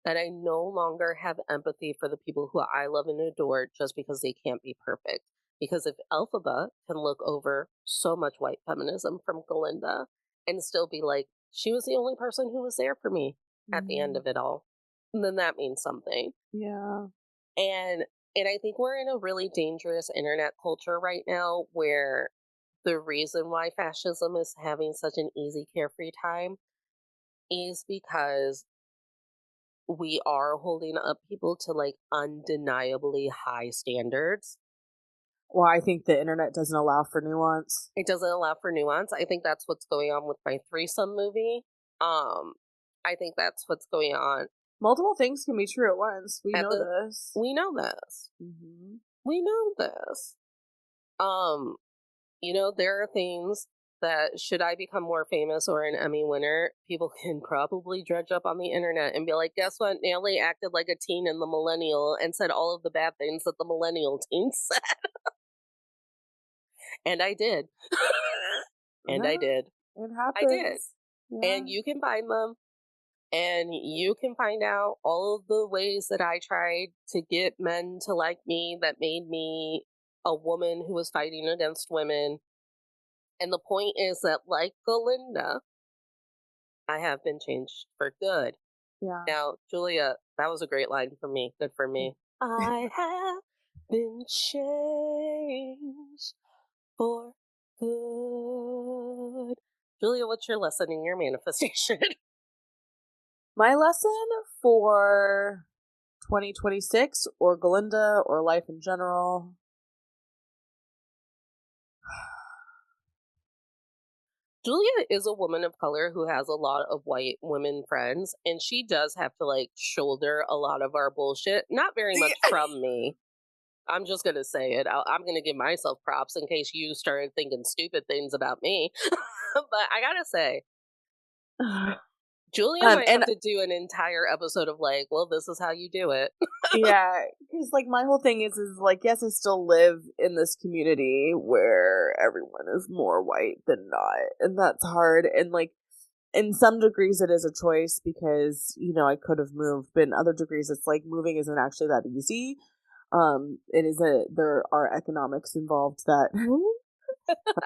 that I no longer have empathy for the people who I love and adore just because they can't be perfect. Because if Elphaba can look over so much white feminism from Glinda and still be like, she was the only person who was there for me at the end of it all. then that means something. Yeah. And I think we're in a really dangerous internet culture right now where the reason why fascism is having such an easy, carefree time is because we are holding up people to like undeniably high standards. Well, I think the internet doesn't allow for nuance. It doesn't allow for nuance. I think that's what's going on with my threesome movie. I think that's what's going on. Multiple things can be true at once. We know this. We know this. Mm-hmm. We know this. There are things that should I become more famous or an Emmy winner, people can probably dredge up on the internet and be like, guess what? Nelly acted like a teen in the millennial and said all of the bad things that the millennial teen said. And I did. And I did. It happens. I did. Yeah. And you can find them. And you can find out all of the ways that I tried to get men to like me that made me a woman who was fighting against women. And the point is that, like Glinda, I have been changed for good. Yeah. Now, Julia, that was a great line for me. Good for me. I have been changed for good. Julia, what's your lesson in your manifestation? My lesson for 2026 or Glinda or life in general. Julia is a woman of color who has a lot of white women friends, and she does have to like shoulder a lot of our bullshit. Not very much from me. I'm just going to say it. I'm going to give myself props in case you started thinking stupid things about me. But I got to say, Julia might have to do an entire episode of like, well, this is how you do it. Yeah, because like my whole thing is like, yes, I still live in this community where everyone is more white than not, and that's hard. And like, in some degrees, it is a choice because I could have moved, but in other degrees, it's like moving isn't actually that easy. There are economics involved that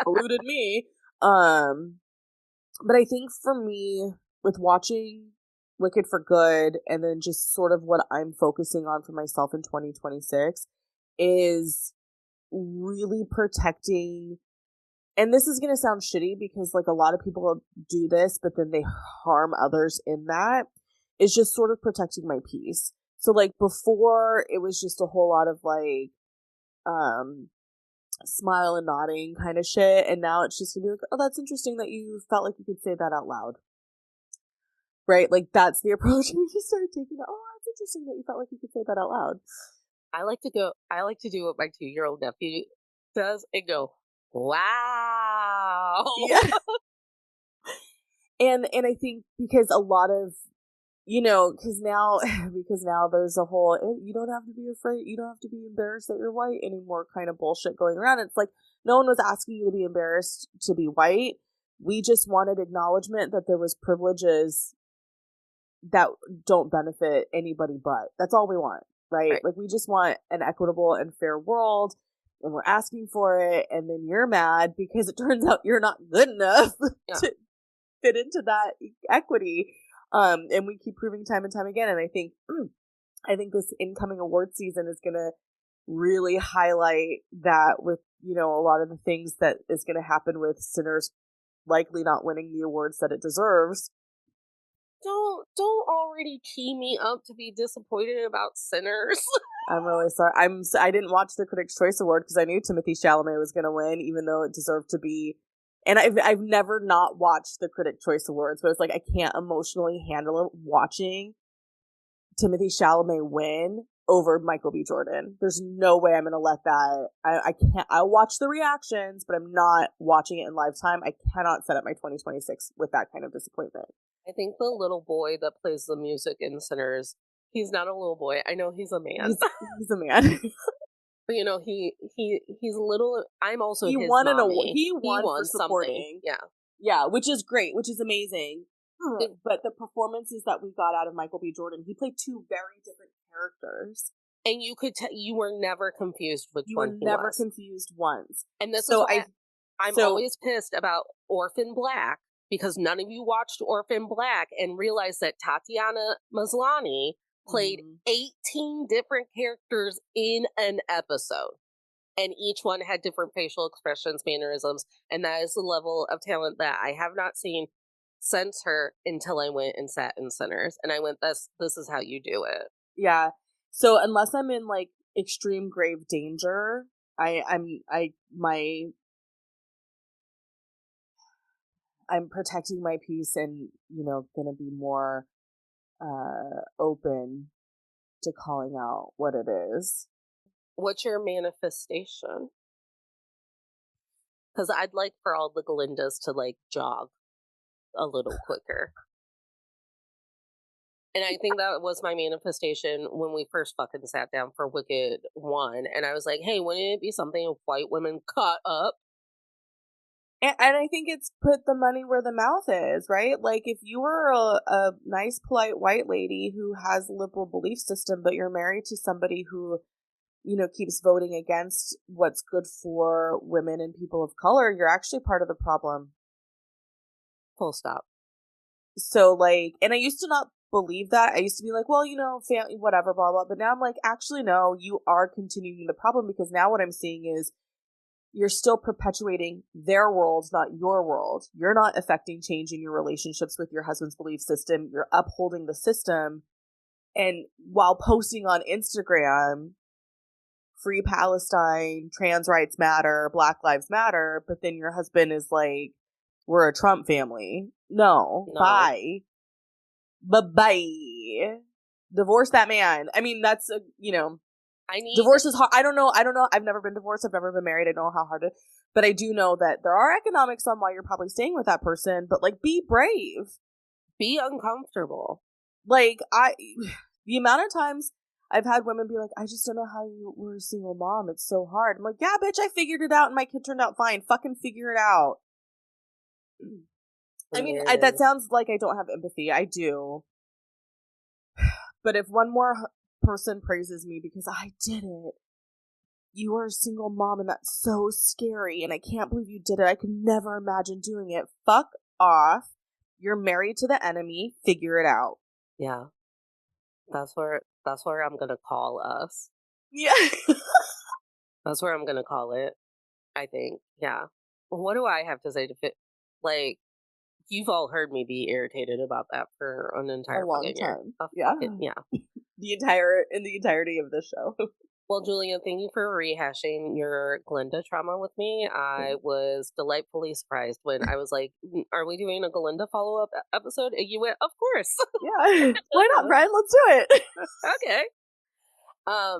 eluded me. But I think for me, with watching Wicked for Good, and then just sort of what I'm focusing on for myself in 2026 is really protecting. And this is going to sound shitty because like a lot of people do this, but then they harm others in that. Is just sort of protecting my peace. So like before it was just a whole lot of like, smile and nodding kind of shit. And now it's just gonna be like, oh, that's interesting that you felt like you could say that out loud. Right? Like that's the approach we just started taking. Oh, it's interesting that you felt like you could say that out loud. I like to do what my 2-year-old nephew does and go, wow. Yeah. And I think because a lot of because now there's a whole you don't have to be afraid, you don't have to be embarrassed that you're white anymore kind of bullshit going around. It's like no one was asking you to be embarrassed to be white. We just wanted acknowledgement that there was privileges that don't benefit anybody but. That's all we want, right? Like we just want an equitable and fair world, and we're asking for it, and then you're mad because it turns out you're not good enough to fit into that equity. And we keep proving time and time again. And I think this incoming award season is going to really highlight that with, a lot of the things that is going to happen with Sinners likely not winning the awards that it deserves. Don't already key me up to be disappointed about Sinners. I'm really sorry. I didn't watch the Critics' Choice Award because I knew Timothée Chalamet was going to win, even though it deserved to be. And I've never not watched the Critics' Choice Awards, but it's like I can't emotionally handle it watching Timothée Chalamet win over Michael B. Jordan. There's no way I'm going to let that. I can't. I'll watch the reactions, but I'm not watching it in live time. I cannot set up my 2026 with that kind of disappointment. I think the little boy that plays the music in Sinners, he's not a little boy. I know he's a man. He's a man. But he's a little. I'm also he his won an mommy. award. He won for Something. supporting. Yeah, which is great, which is amazing. But the performances that we got out of Michael B. Jordan, he played two very different characters, and you could you were never confused which you one. You were never confused once. And this is why I'm always pissed about Orphan Black, because none of you watched Orphan Black and realized that Tatiana Maslany played 18 different characters in an episode. And each one had different facial expressions, mannerisms. And that is the level of talent that I have not seen since her until I went and sat in Sinners. And I went, this is how you do it. Yeah. So unless I'm in like extreme grave danger, I'm protecting my peace and, gonna be more open to calling out what it is. What's your manifestation? Because I'd like for all the Glindas to like jog a little quicker. And I think that was my manifestation when we first fucking sat down for Wicked 1. And I was like, hey, wouldn't it be something if white women caught up? And I think it's put the money where the mouth is, right? Like, if you were a nice, polite white lady who has a liberal belief system, but you're married to somebody who, keeps voting against what's good for women and people of color, you're actually part of the problem. Full stop. So, like, and I used to not believe that. I used to be like, well, family, whatever, blah, blah. But now I'm like, actually, no, you are continuing the problem, because now what I'm seeing is you're still perpetuating their world, not your world. You're not affecting change in your relationships with your husband's belief system. You're upholding the system. And while posting on Instagram, Free Palestine, trans rights matter, Black Lives Matter, but then your husband is like, we're a Trump family. No. Bye. Bye-bye. Divorce that man. I mean, that's, divorce is hard. I don't know. I've never been divorced. I've never been married. I don't know how hard it is. But I do know that there are economics on why you're probably staying with that person. But, like, be brave. Be uncomfortable. Like, the amount of times I've had women be like, I just don't know how you were a single mom. It's so hard. I'm like, yeah, bitch, I figured it out and my kid turned out fine. Fucking figure it out. I mean, that sounds like I don't have empathy. I do. But if one more person praises me because I did it, you are a single mom and that's so scary and I can't believe you did it. I could never imagine doing it. Fuck off. You're married to the enemy. Figure it out. Yeah. That's where I'm gonna call us. Yeah. That's where I'm gonna call it, I think. Yeah. What do I have to say to fit? Like, you've all heard me be irritated about that for an entire long fucking time. year. Yeah. Yeah. the entirety of the show. Well, Julia, thank you for rehashing your Glinda trauma with me. I was delightfully surprised when I was like, are we doing a Glinda follow-up episode? And you went, of course. Yeah. Why not, Brian? Let's do it. Okay.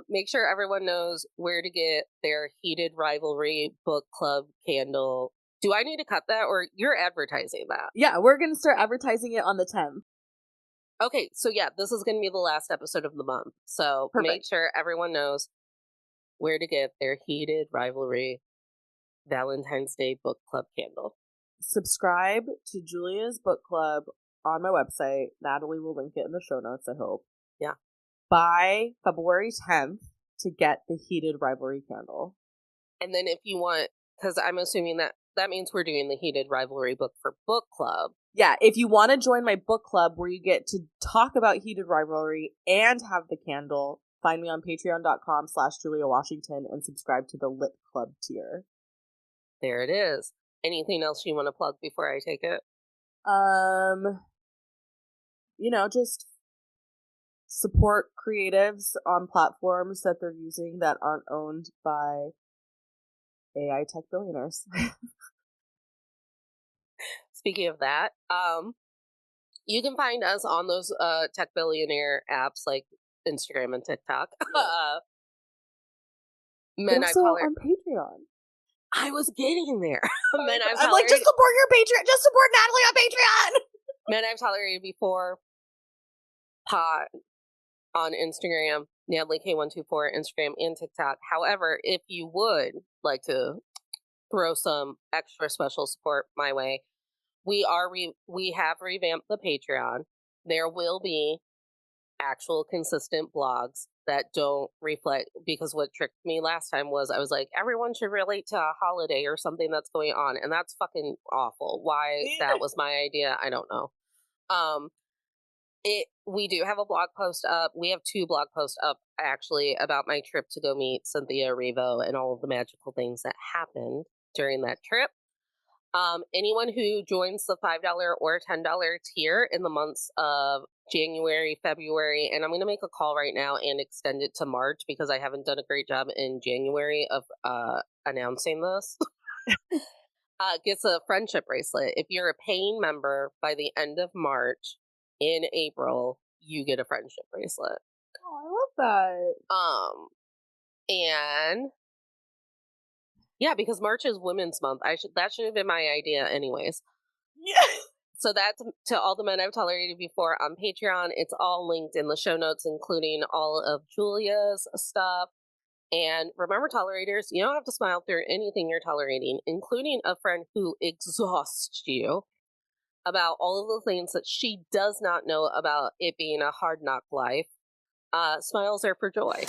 Make sure everyone knows where to get their Heated Rivalry book club candle. Do I need to cut that, or you're advertising that? Yeah, we're going to start advertising it on the 10th. Okay, so yeah, this is going to be the last episode of the month. So Perfect. Make sure everyone knows where to get their Heated Rivalry Valentine's Day book club candle. Subscribe to Julia's book club on my website. Natalie will link it in the show notes, I hope. Yeah. By February 10th to get the Heated Rivalry candle. And then if you want, because I'm assuming that means we're doing the Heated Rivalry book for book club. Yeah, if you want to join my book club where you get to talk about Heated Rivalry and have the candle, find me on patreon.com/Julia Washington and subscribe to the Lit Club tier. There it is. Anything else you want to plug before I take it? Just support creatives on platforms that they're using that aren't owned by AI tech billionaires. Speaking of that, you can find us on those tech billionaire apps like Instagram and TikTok. Men also on Patreon. I was getting there. Men I'm like, just support your Patreon. Just support Natalie on Patreon. Men I've Tolerated Before Pod on Instagram, Natalie K124 Instagram and TikTok. However, if you would like to throw some extra special support my way, we have revamped the Patreon. There will be actual consistent blogs that don't reflect, because what tricked me last time was I was like, everyone should relate to a holiday or something that's going on, and that's fucking awful. Why that was my idea, I don't know. We do have a blog post up. We have 2 blog posts up actually about my trip to go meet Cynthia Erivo and all of the magical things that happened during that trip. Anyone who joins the $5 or $10 tier in the months of January, February, and I'm going to make a call right now and extend it to March because I haven't done a great job in January of announcing this. Gets a friendship bracelet. If you're a paying member by the end of March, in April, you get a friendship bracelet. Oh, I love that. And yeah, because March is Women's Month. That should have been my idea anyways. Yeah. So that's to all the men I've tolerated before on Patreon. It's all linked in the show notes, including all of Julia's stuff. And remember, tolerators, you don't have to smile through anything you're tolerating, including a friend who exhausts you about all of the things that she does not know about it being a hard knock life. Smiles are for joy.